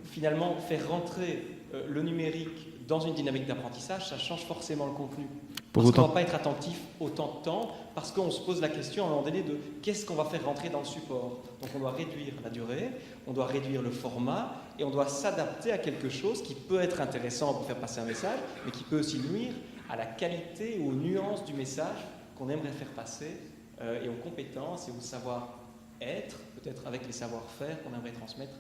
finalement faire rentrer le numérique dans une dynamique d'apprentissage, ça change forcément le contenu. Parce qu'on ne va pas être attentif autant de temps, parce qu'on se pose la question à un moment donné de qu'est-ce qu'on va faire rentrer dans le support. Donc on doit réduire la durée, on doit réduire le format, et on doit s'adapter à quelque chose qui peut être intéressant pour faire passer un message, mais qui peut aussi nuire à la qualité ou aux nuances du message qu'on aimerait faire passer, et aux compétences et au savoir-être, peut-être avec les savoir-faire qu'on aimerait transmettre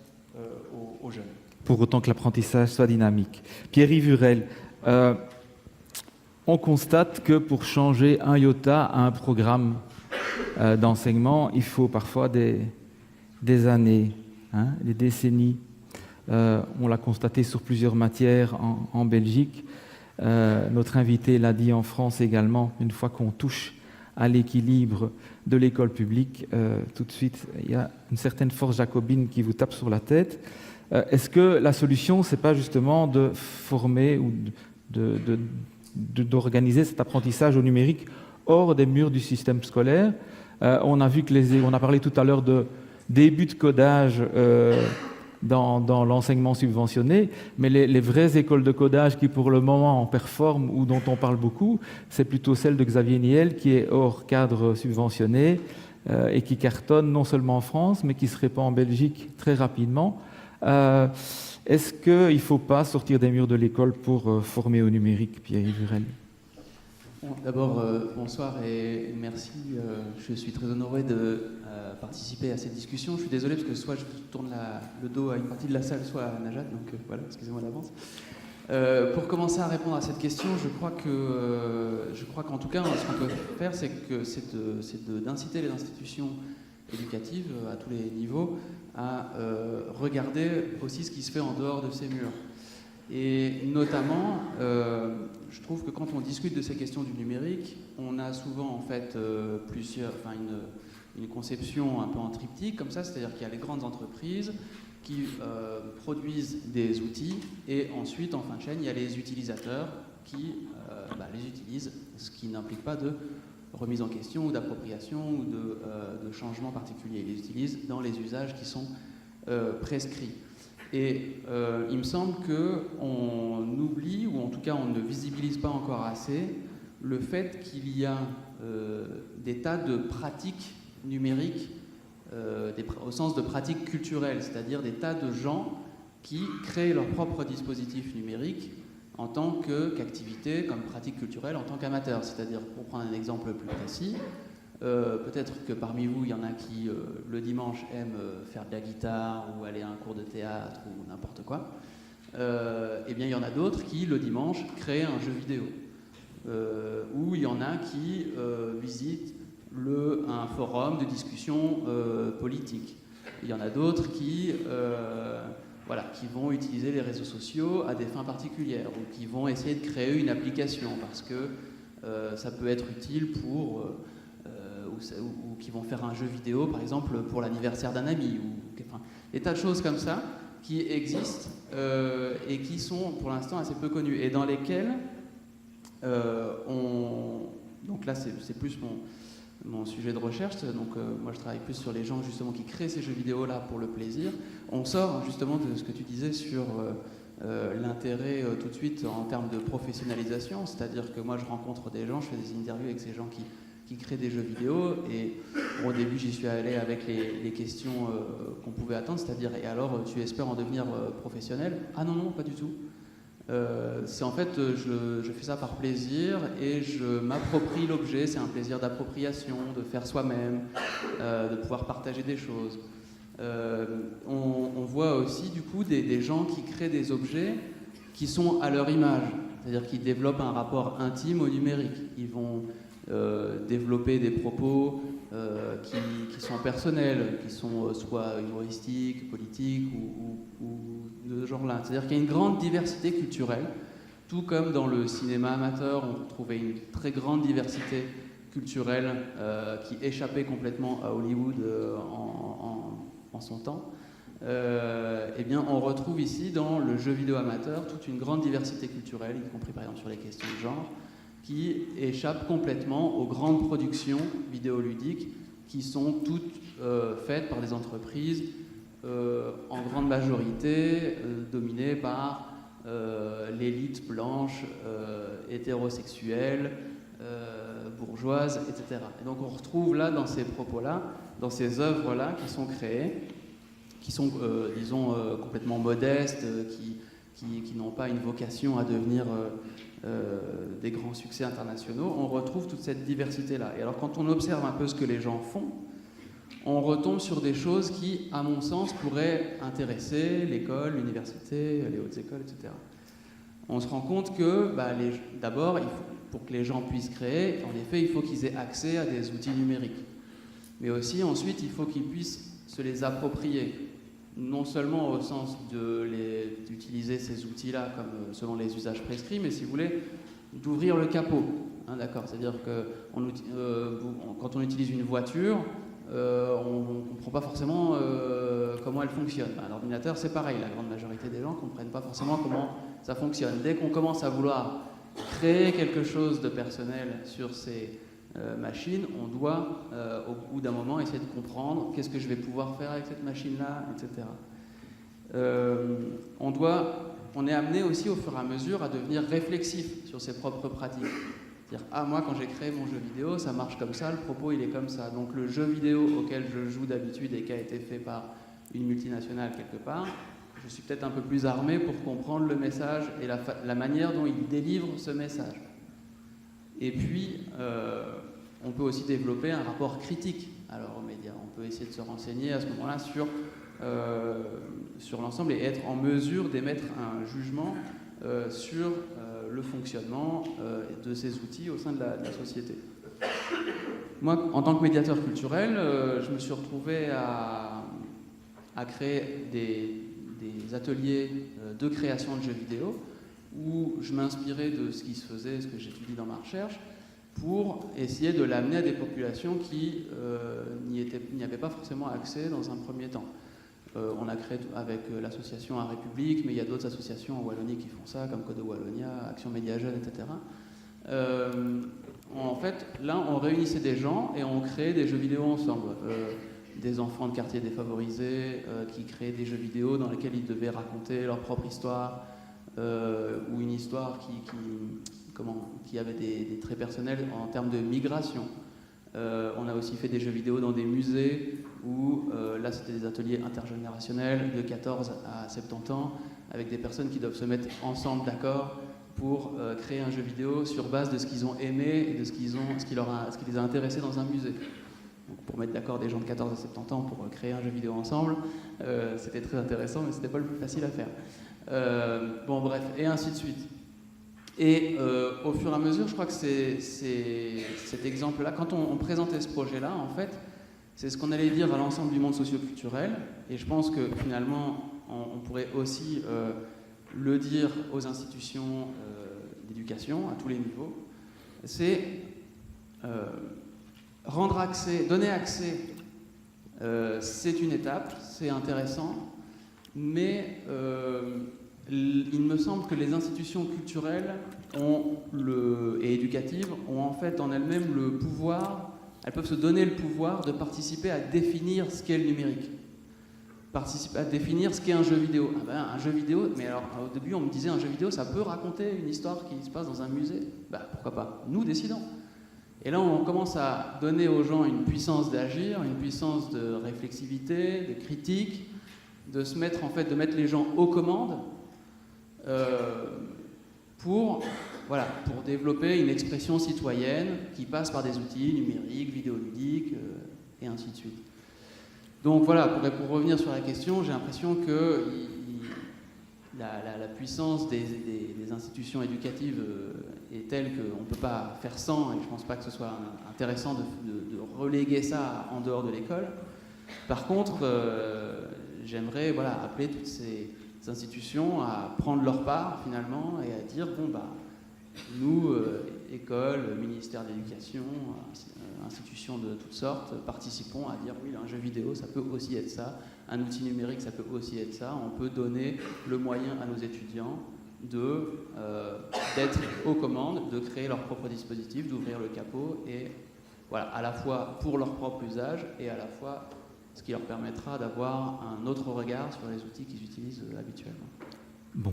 aux jeunes. Pour autant que l'apprentissage soit dynamique. Pierre-Yves Hurel, on constate que pour changer un iota à un programme d'enseignement, il faut parfois des années, des décennies. On l'a constaté sur plusieurs matières en Belgique. Notre invité l'a dit en France également, une fois qu'on touche à l'équilibre de l'école publique, tout de suite, il y a une certaine force jacobine qui vous tape sur la tête. Est-ce que la solution, ce n'est pas justement de former ou d'organiser cet apprentissage au numérique hors des murs du système scolaire? On a vu on a parlé tout à l'heure de début de codage dans l'enseignement subventionné, mais les vraies écoles de codage qui pour le moment en performent ou dont on parle beaucoup, c'est plutôt celle de Xavier Niel qui est hors cadre subventionné et qui cartonne non seulement en France, mais qui se répand en Belgique très rapidement. Est-ce qu'il ne faut pas sortir des murs de l'école pour former au numérique, Pierre-Yves Hurel? Bon, d'abord, bonsoir et merci. Je suis très honoré de participer à cette discussion. Je suis désolé parce que soit je tourne le dos à une partie de la salle, soit à Najat, donc voilà, excusez-moi d'avance. Pour commencer à répondre à cette question, je crois qu'en tout cas, ce qu'on peut faire, c'est d'inciter les institutions éducatives à tous les niveaux à regarder aussi ce qui se fait en dehors de ces murs. Et notamment, je trouve que quand on discute de ces questions du numérique, on a souvent en fait une conception un peu en triptyque comme ça, c'est-à-dire qu'il y a les grandes entreprises qui produisent des outils et ensuite en fin de chaîne il y a les utilisateurs qui les utilisent, ce qui n'implique pas de remise en question ou d'appropriation ou de changement particulier. Ils les utilisent dans les usages qui sont prescrits. Et il me semble qu'on oublie, ou en tout cas on ne visibilise pas encore assez, le fait qu'il y a des tas de pratiques numériques, au sens de pratiques culturelles, c'est-à-dire des tas de gens qui créent leurs propres dispositifs numériques en tant qu'activité, comme pratique culturelle, en tant qu'amateur. C'est-à-dire, pour prendre un exemple plus précis, peut-être que parmi vous, il y en a qui, le dimanche, aiment faire de la guitare ou aller à un cours de théâtre ou n'importe quoi. Eh bien, il y en a d'autres qui, le dimanche, créent un jeu vidéo. Ou il y en a qui visitent un forum de discussion politique. Il y en a d'autres qui vont utiliser les réseaux sociaux à des fins particulières ou qui vont essayer de créer une application parce que ça peut être utile pour... ou qui vont faire un jeu vidéo, par exemple, pour l'anniversaire d'un ami. Des tas de choses comme ça qui existent et qui sont, pour l'instant, assez peu connues. Et dans lesquelles donc là, c'est plus mon sujet de recherche. Donc moi, je travaille plus sur les gens, justement, qui créent ces jeux vidéo-là pour le plaisir. On sort, justement, de ce que tu disais sur... l'intérêt tout de suite en termes de professionnalisation, c'est-à-dire que moi, je rencontre des gens, je fais des interviews avec ces gens qui créent des jeux vidéo et au début j'y suis allé avec les questions qu'on pouvait attendre, c'est-à-dire et alors tu espères en devenir professionnel? Ah non, pas du tout. C'est en fait je fais ça par plaisir et je m'approprie l'objet, c'est un plaisir d'appropriation, de faire soi-même, de pouvoir partager des choses. On voit aussi du coup des gens qui créent des objets qui sont à leur image, c'est-à-dire qu'ils développent un rapport intime au numérique. Ils vont développer des propos qui sont personnels, qui sont soit humoristiques, politiques ou de ce genre-là. C'est-à-dire qu'il y a une grande diversité culturelle, tout comme dans le cinéma amateur, on trouvait une très grande diversité culturelle qui échappait complètement à Hollywood en son temps. Eh bien, on retrouve ici dans le jeu vidéo amateur toute une grande diversité culturelle, y compris par exemple sur les questions de genre, qui échappe complètement aux grandes productions vidéoludiques qui sont toutes faites par des entreprises en grande majorité dominées par l'élite blanche, hétérosexuelle, bourgeoise, etc. Et donc on retrouve là, dans ces propos-là, dans ces œuvres-là qui sont créées, qui sont, disons, complètement modestes, qui n'ont pas une vocation à devenir des grands succès internationaux, on retrouve toute cette diversité-là. Et alors quand on observe un peu ce que les gens font, on retombe sur des choses qui, à mon sens, pourraient intéresser l'école, l'université, les hautes écoles, etc. On se rend compte que, d'abord, pour que les gens puissent créer, en effet, il faut qu'ils aient accès à des outils numériques. Mais aussi, ensuite, il faut qu'ils puissent se les approprier. non seulement au sens d'utiliser ces outils-là comme selon les usages prescrits, mais si vous voulez, d'ouvrir le capot. Hein, d'accord, c'est-à-dire que quand on utilise une voiture, on ne comprend pas forcément comment elle fonctionne. Un ordinateur, c'est pareil, la grande majorité des gens ne comprennent pas forcément comment ça fonctionne. Dès qu'on commence à vouloir créer quelque chose de personnel sur ces machines, on doit, au bout d'un moment, essayer de comprendre qu'est-ce que je vais pouvoir faire avec cette machine-là, etc. On est amené aussi au fur et à mesure à devenir réflexif sur ses propres pratiques. C'est-à-dire, moi quand j'ai créé mon jeu vidéo, ça marche comme ça, le propos il est comme ça. Donc le jeu vidéo auquel je joue d'habitude et qui a été fait par une multinationale quelque part, je suis peut-être un peu plus armé pour comprendre le message et la manière dont il délivre ce message. Et puis, on peut aussi développer un rapport critique alors aux médias. On peut essayer de se renseigner à ce moment-là sur l'ensemble et être en mesure d'émettre un jugement sur le fonctionnement de ces outils au sein de la société. Moi, en tant que médiateur culturel, je me suis retrouvé à créer des ateliers de création de jeux vidéo où je m'inspirais de ce qui se faisait, ce que j'étudie dans ma recherche, pour essayer de l'amener à des populations qui n'y avaient pas forcément accès dans un premier temps. On a créé avec l'association Art République, mais il y a d'autres associations en Wallonie qui font ça, comme Code Wallonia, Action Média Jeune, etc. En fait, là, on réunissait des gens et on créait des jeux vidéo ensemble. Des enfants de quartiers défavorisés qui créaient des jeux vidéo dans lesquels ils devaient raconter leur propre histoire, ou une histoire qui avait des traits personnels en termes de migration. On a aussi fait des jeux vidéo dans des musées où, là, c'était des ateliers intergénérationnels de 14 à 70 ans avec des personnes qui doivent se mettre ensemble d'accord pour créer un jeu vidéo sur base de ce qu'ils ont aimé et de ce qui les a intéressés dans un musée. Donc, pour mettre d'accord des gens de 14 à 70 ans pour créer un jeu vidéo ensemble, c'était très intéressant, mais c'était pas le plus facile à faire. Bon, bref, et ainsi de suite. Et au fur et à mesure, je crois que c'est cet exemple-là, quand on présentait ce projet-là, en fait, c'est ce qu'on allait dire à l'ensemble du monde socio-culturel, et je pense que finalement, on pourrait aussi le dire aux institutions d'éducation, à tous les niveaux, c'est rendre accès, donner accès, c'est une étape, c'est intéressant, mais il me semble que les institutions culturelles et éducatives ont en fait en elles-mêmes le pouvoir, elles peuvent se donner le pouvoir de participer à définir ce qu'est le numérique, participer à définir ce qu'est un jeu vidéo. Un jeu vidéo, mais alors au début on me disait un jeu vidéo ça peut raconter une histoire qui se passe dans un musée, pourquoi pas, nous décidons. Et là on commence à donner aux gens une puissance d'agir, une puissance de réflexivité, de critique, de se mettre en fait, de mettre les gens aux commandes pour développer une expression citoyenne qui passe par des outils numériques, vidéoludiques et ainsi de suite. Donc voilà, pour revenir sur la question, j'ai l'impression que la puissance des institutions éducatives est telle qu'on ne peut pas faire sans, et je ne pense pas que ce soit intéressant de reléguer ça en dehors de l'école. Par contre, j'aimerais appeler toutes ces institutions à prendre leur part finalement et à dire nous, école, ministère de l'Éducation, institutions de toutes sortes, participons à dire oui, un jeu vidéo ça peut aussi être ça, un outil numérique ça peut aussi être ça, on peut donner le moyen à nos étudiants d'être aux commandes, de créer leur propre dispositif, d'ouvrir le capot et à la fois pour leur propre usage et à la fois ce qui leur permettra d'avoir un autre regard sur les outils qu'ils utilisent habituellement. Bon,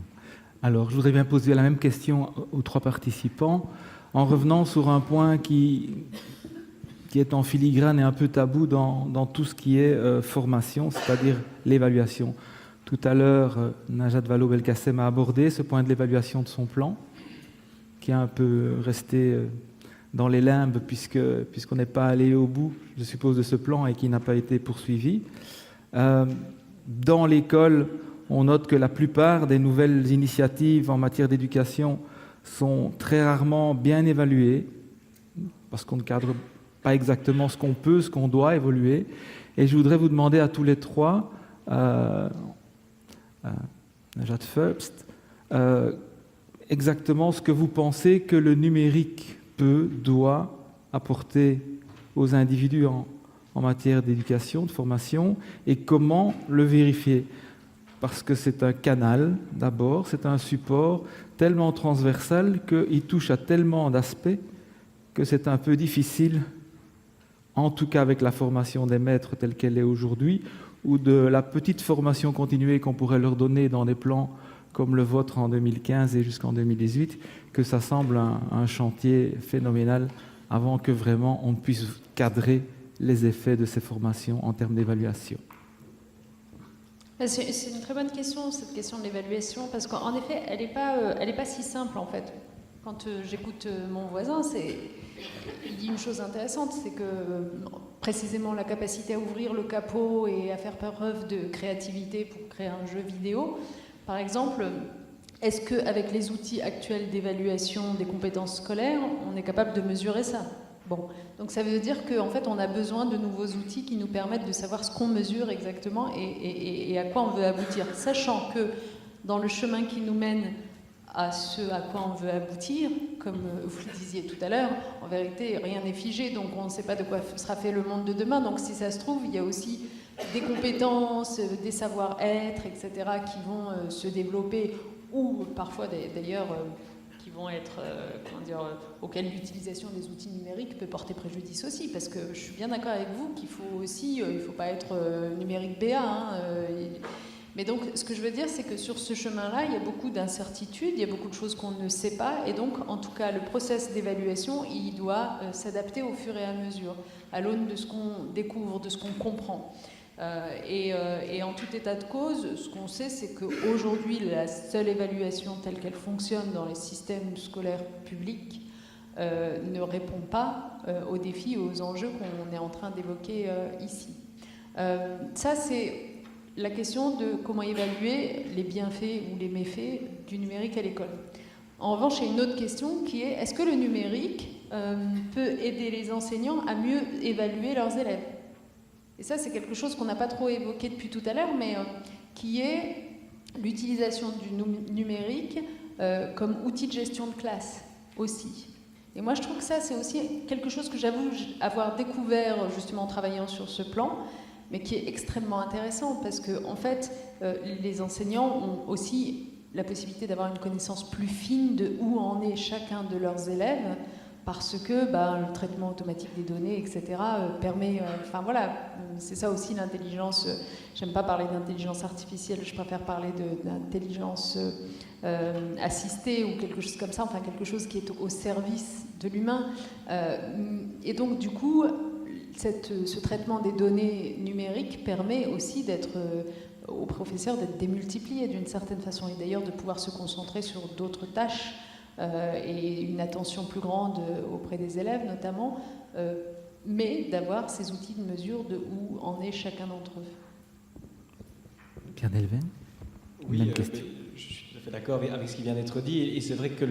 alors je voudrais bien poser la même question aux trois participants, en revenant sur un point qui est en filigrane et un peu tabou dans tout ce qui est formation, c'est-à-dire l'évaluation. Tout à l'heure, Najat Vallaud-Belkacem a abordé ce point de l'évaluation de son plan, qui est un peu resté dans les limbes puisqu'on n'est pas allé au bout, je suppose, de ce plan et qui n'a pas été poursuivi. Dans l'école, on note que la plupart des nouvelles initiatives en matière d'éducation sont très rarement bien évaluées, parce qu'on ne cadre pas exactement ce qu'on peut, ce qu'on doit évoluer. Et je voudrais vous demander à tous les trois Najat Föbst, exactement ce que vous pensez que le numérique doit apporter aux individus en matière d'éducation, de formation, et comment le vérifier. Parce que c'est un canal, d'abord, c'est un support tellement transversal qu'il touche à tellement d'aspects que c'est un peu difficile, en tout cas avec la formation des maîtres telle qu'elle est aujourd'hui, ou de la petite formation continuée qu'on pourrait leur donner dans des plans comme le vôtre en 2015 et jusqu'en 2018, que ça semble un chantier phénoménal avant que vraiment on puisse cadrer les effets de ces formations en termes d'évaluation. C'est une très bonne question, cette question de l'évaluation, parce qu'en effet, elle n'est pas si simple, en fait. Quand j'écoute mon voisin, il dit une chose intéressante, c'est que précisément la capacité à ouvrir le capot et à faire preuve de créativité pour créer un jeu vidéo, par exemple, est-ce qu'avec les outils actuels d'évaluation des compétences scolaires, on est capable de mesurer ça ? Bon, donc ça veut dire qu'en fait, on a besoin de nouveaux outils qui nous permettent de savoir ce qu'on mesure exactement et à quoi on veut aboutir, sachant que dans le chemin qui nous mène à ce à quoi on veut aboutir, comme vous le disiez tout à l'heure, en vérité, rien n'est figé, donc on ne sait pas de quoi sera fait le monde de demain. Donc si ça se trouve, il y a aussi des compétences, des savoir-être, etc., qui vont se développer, ou parfois d'ailleurs qui vont être, auxquels l'utilisation des outils numériques peut porter préjudice aussi, parce que je suis bien d'accord avec vous qu'il faut aussi, il ne faut pas être numérique BA, mais donc, ce que je veux dire, c'est que sur ce chemin-là, il y a beaucoup d'incertitudes, il y a beaucoup de choses qu'on ne sait pas, et donc, en tout cas, le process d'évaluation, il doit s'adapter au fur et à mesure, à l'aune de ce qu'on découvre, de ce qu'on comprend. Et en tout état de cause, ce qu'on sait, c'est qu'aujourd'hui, la seule évaluation telle qu'elle fonctionne dans les systèmes scolaires publics ne répond pas aux défis et aux enjeux qu'on est en train d'évoquer ici. Ça, c'est la question de comment évaluer les bienfaits ou les méfaits du numérique à l'école. En revanche, il y a une autre question qui est, est-ce que le numérique peut aider les enseignants à mieux évaluer leurs élèves ? Et ça, c'est quelque chose qu'on n'a pas trop évoqué depuis tout à l'heure, mais qui est l'utilisation du numérique comme outil de gestion de classe aussi. Et moi, je trouve que ça, c'est aussi quelque chose que j'avoue avoir découvert justement en travaillant sur ce plan, mais qui est extrêmement intéressant parce que, en fait, les enseignants ont aussi la possibilité d'avoir une connaissance plus fine de où en est chacun de leurs élèves, parce que le traitement automatique des données, etc., permet... Enfin voilà, c'est ça aussi l'intelligence. J'aime pas parler d'intelligence artificielle, je préfère parler d'intelligence assistée ou quelque chose comme ça, enfin quelque chose qui est au service de l'humain. Et donc, du coup... ce traitement des données numériques permet aussi aux professeurs d'être démultipliés d'une certaine façon et d'ailleurs de pouvoir se concentrer sur d'autres tâches et une attention plus grande auprès des élèves notamment, mais d'avoir ces outils de mesure de où en est chacun d'entre eux. Pierre Delven, oui, je suis tout à fait d'accord avec ce qui vient d'être dit et c'est vrai que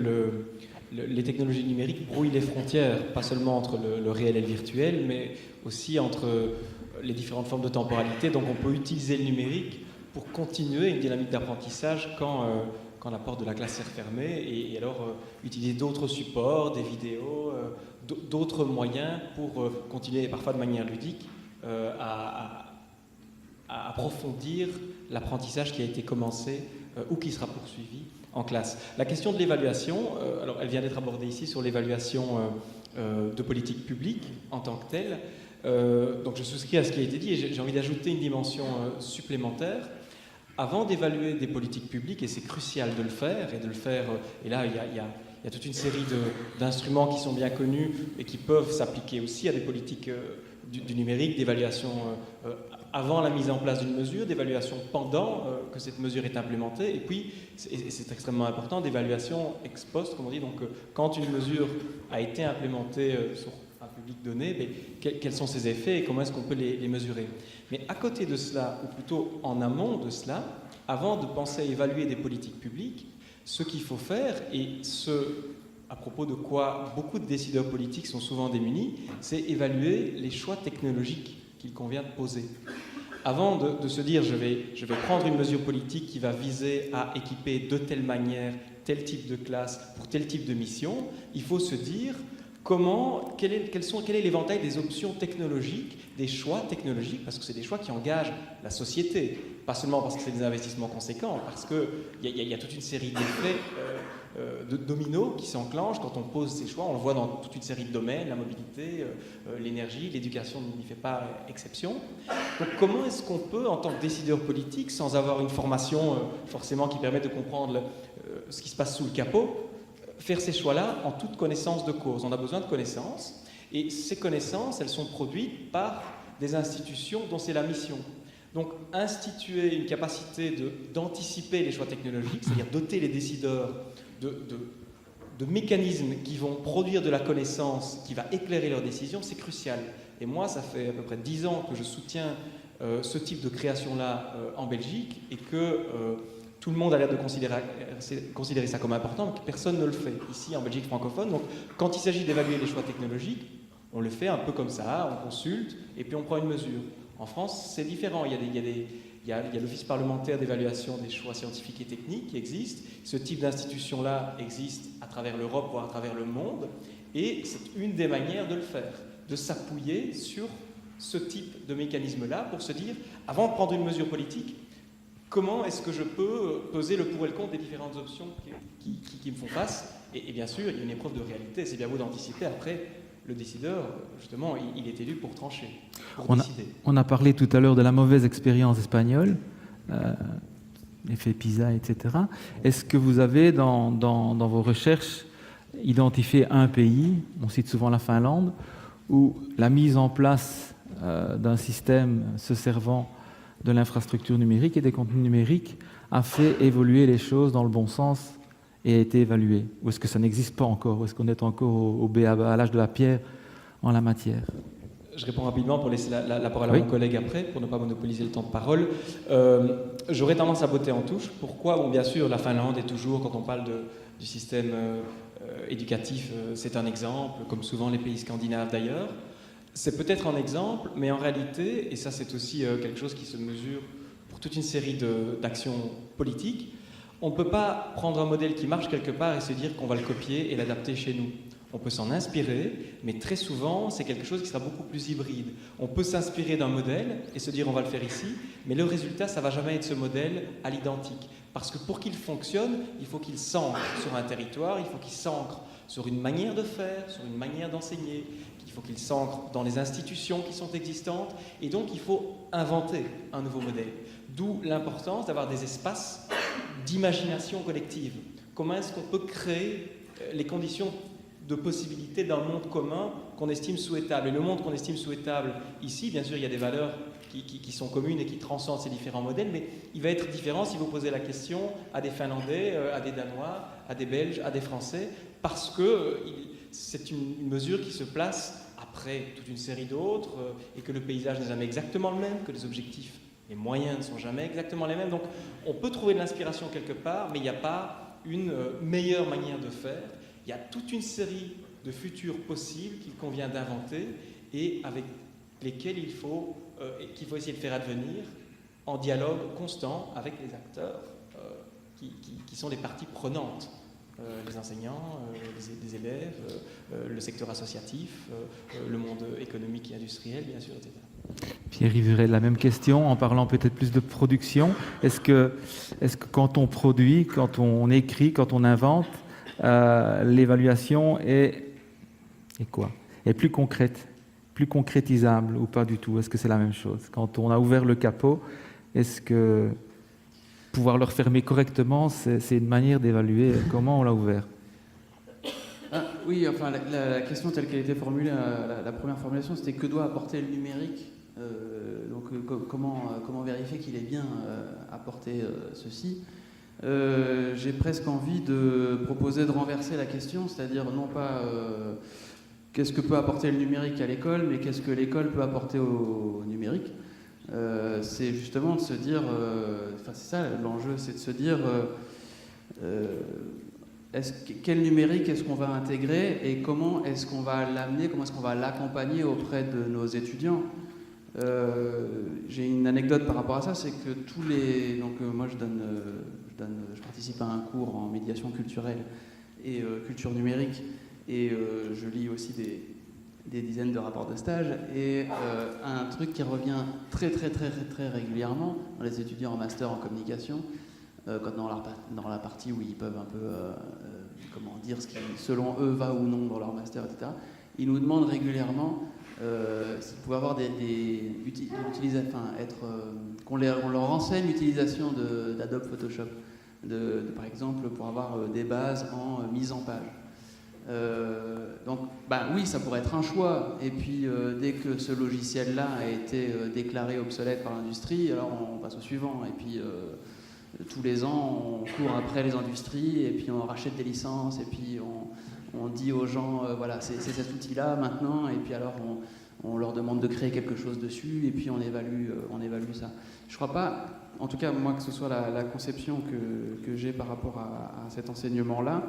les technologies numériques brouillent les frontières, pas seulement entre le réel et le virtuel, mais aussi entre les différentes formes de temporalité. Donc on peut utiliser le numérique pour continuer une dynamique d'apprentissage quand la porte de la classe est refermée et alors utiliser d'autres supports, des vidéos, d'autres moyens pour continuer, parfois de manière ludique, à approfondir l'apprentissage qui a été commencé ou qui sera poursuivi en classe. La question de l'évaluation, alors elle vient d'être abordée ici sur l'évaluation de politique publique en tant que telle. Donc je souscris à ce qui a été dit et j'ai envie d'ajouter une dimension supplémentaire. Avant d'évaluer des politiques publiques, et c'est crucial de le faire, et là il y a toute une série d'instruments qui sont bien connus et qui peuvent s'appliquer aussi à des politiques du numérique, d'évaluation avant la mise en place d'une mesure, d'évaluation pendant que cette mesure est implémentée, et puis, c'est extrêmement important, d'évaluation ex post, comme on dit, donc quand une mesure a été implémentée sur un public donné, quels sont ses effets et comment est-ce qu'on peut les mesurer. Mais à côté de cela, ou plutôt en amont de cela, avant de penser à évaluer des politiques publiques, ce qu'il faut faire, et à propos de quoi beaucoup de décideurs politiques sont souvent démunis, c'est évaluer les choix technologiques qu'il convient de poser. avant de se dire je vais prendre une mesure politique qui va viser à équiper de telle manière tel type de classe pour tel type de mission, il faut se dire quel est l'éventail des options technologiques, des choix technologiques, parce que c'est des choix qui engagent la société, pas seulement parce que c'est des investissements conséquents, parce qu'il y a toute une série d'effets de dominos qui s'enclenchent quand on pose ces choix. On le voit dans toute une série de domaines, la mobilité, l'énergie, l'éducation n'y fait pas exception. Donc comment est-ce qu'on peut, en tant que décideur politique, sans avoir une formation forcément qui permet de comprendre ce qui se passe sous le capot, faire ces choix-là en toute connaissance de cause? On a besoin de connaissances, et ces connaissances, elles sont produites par des institutions dont c'est la mission. Donc, instituer une capacité d'anticiper les choix technologiques, c'est-à-dire doter les décideurs de mécanismes qui vont produire de la connaissance, qui va éclairer leurs décisions, c'est crucial. Et moi, ça fait à peu près 10 ans que je soutiens ce type de création-là en Belgique, et que tout le monde a l'air de considérer ça comme important, mais que personne ne le fait ici en Belgique francophone. Donc, quand il s'agit d'évaluer les choix technologiques, on le fait un peu comme ça, on consulte, et puis on prend une mesure. En France, c'est différent. Il y a l'Office parlementaire d'évaluation des choix scientifiques et techniques qui existe. Ce type d'institution-là existe à travers l'Europe, voire à travers le monde. Et c'est une des manières de le faire, de s'appuyer sur ce type de mécanisme-là pour se dire, avant de prendre une mesure politique, comment est-ce que je peux peser le pour et le contre des différentes options qui me font face? Et bien sûr, il y a une épreuve de réalité. C'est bien beau d'anticiper. Après, le décideur, justement, il est élu pour trancher, pour décider. On a parlé tout à l'heure de la mauvaise expérience espagnole, l'effet PISA, etc. Est-ce que vous avez, dans vos recherches, identifié un pays, on cite souvent la Finlande, où la mise en place d'un système se servant de l'infrastructure numérique et des contenus numériques a fait évoluer les choses dans le bon sens et a été évalué? Ou est-ce que ça n'existe pas encore? Ou est-ce qu'on est encore à l'âge de la pierre en la matière? Je réponds rapidement pour laisser la parole à mon collègue après, pour ne pas monopoliser le temps de parole. J'aurais tendance à botter en touche. Pourquoi? Bon, bien sûr, la Finlande est toujours, quand on parle du système éducatif, c'est un exemple, comme souvent les pays scandinaves d'ailleurs. C'est peut-être un exemple, mais en réalité, et ça c'est aussi quelque chose qui se mesure pour toute une série d'actions politiques, on ne peut pas prendre un modèle qui marche quelque part et se dire qu'on va le copier et l'adapter chez nous. On peut s'en inspirer, mais très souvent, c'est quelque chose qui sera beaucoup plus hybride. On peut s'inspirer d'un modèle et se dire on va le faire ici, mais le résultat, ça ne va jamais être ce modèle à l'identique. Parce que pour qu'il fonctionne, il faut qu'il s'ancre sur un territoire, il faut qu'il s'ancre sur une manière de faire, sur une manière d'enseigner, il faut qu'il s'ancre dans les institutions qui sont existantes, et donc il faut inventer un nouveau modèle. D'où l'importance d'avoir des espaces d'imagination collective. Comment est-ce qu'on peut créer les conditions de possibilité d'un monde commun qu'on estime souhaitable? Et le monde qu'on estime souhaitable ici, bien sûr, il y a des valeurs qui sont communes et qui transcendent ces différents modèles, mais il va être différent si vous posez la question à des Finlandais, à des Danois, à des Belges, à des Français, parce que c'est une mesure qui se place après toute une série d'autres, et que le paysage n'est jamais exactement le même, que les objectifs, les moyens ne sont jamais exactement les mêmes. Donc on peut trouver de l'inspiration quelque part, mais il n'y a pas une meilleure manière de faire. Il y a toute une série de futurs possibles qu'il convient d'inventer et avec lesquels qu'il faut essayer de faire advenir en dialogue constant avec les acteurs qui sont les parties prenantes. Les enseignants, les élèves, le secteur associatif, le monde économique et industriel, bien sûr, etc. Pierre-Yves Vurel, la même question, en parlant peut-être plus de production. Est-ce que quand on produit, quand on écrit, quand on invente, l'évaluation est plus concrète, plus concrétisable ou pas du tout? Est-ce que c'est la même chose? Quand on a ouvert le capot, est-ce que pouvoir le refermer correctement, c'est une manière d'évaluer comment on l'a ouvert? Oui, enfin, la question telle qu'elle a été formulée, la première formulation, c'était que doit apporter le numérique. Comment vérifier qu'il est bien apporté ceci. J'ai presque envie de proposer de renverser la question, c'est-à-dire non pas qu'est-ce que peut apporter le numérique à l'école, mais qu'est-ce que l'école peut apporter au numérique. C'est justement de se dire, c'est ça l'enjeu, c'est de se dire quel numérique est-ce qu'on va intégrer et comment est-ce qu'on va l'amener, comment est-ce qu'on va l'accompagner auprès de nos étudiants. J'ai une anecdote par rapport à ça, c'est que tous les... Donc moi je participe à un cours en médiation culturelle et culture numérique, et je lis aussi des dizaines de rapports de stage, et un truc qui revient très régulièrement dans les étudiants en master en communication, quand dans la partie où ils peuvent un peu comment dire ce qui selon eux va ou non dans leur master, etc. Ils nous demandent régulièrement s'ils pouvaient avoir qu'on leur enseigne l'utilisation d'Adobe Photoshop, par exemple pour avoir des bases en mise en page. Donc oui, ça pourrait être un choix, et puis dès que ce logiciel-là a été déclaré obsolète par l'industrie, alors on passe au suivant, et puis tous les ans on court après les industries, et puis on rachète des licences, et puis on dit aux gens voilà, c'est cet outil-là maintenant, et puis alors on leur demande de créer quelque chose dessus, et puis on évalue ça. Je crois pas, en tout cas moi, que ce soit la conception que j'ai par rapport à cet enseignement-là,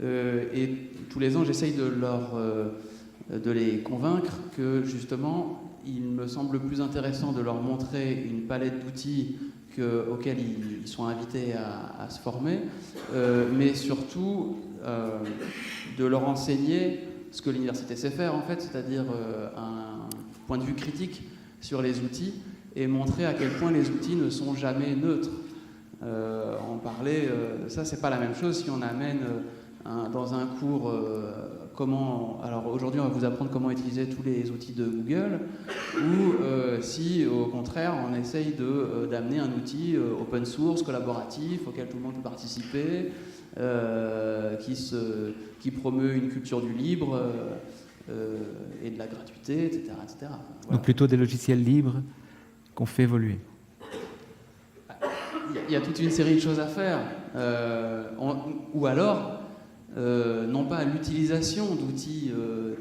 et tous les ans j'essaye de les convaincre que justement il me semble plus intéressant de leur montrer une palette d'outils auxquels ils sont invités à se former, mais surtout de leur enseigner ce que l'université sait faire en fait, c'est-à-dire un point de vue critique sur les outils, et montrer à quel point les outils ne sont jamais neutres. On parlait de ça, c'est pas la même chose si on amène dans un cours alors aujourd'hui on va vous apprendre comment utiliser tous les outils de Google, ou si au contraire on essaye d'amener un outil open source, collaboratif, auquel tout le monde peut participer, qui promeut une culture du libre et de la gratuité, etc. Voilà. Donc plutôt des logiciels libres qu'on fait évoluer. Il y a toute une série de choses à faire, ou alors non pas l'utilisation d'outils,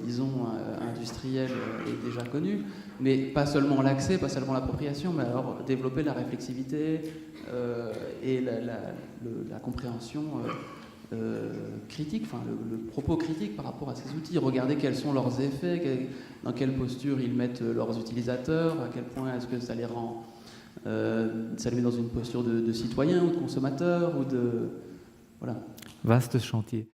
disons, industriels et déjà connus, mais pas seulement l'accès, pas seulement l'appropriation, mais alors développer la réflexivité et la compréhension critique, enfin le propos critique par rapport à ces outils, regarder quels sont leurs effets, dans quelle posture ils mettent leurs utilisateurs, à quel point est-ce que ça les rend, ça les met dans une posture de citoyen ou de consommateur, ou de... Voilà. Vaste chantier.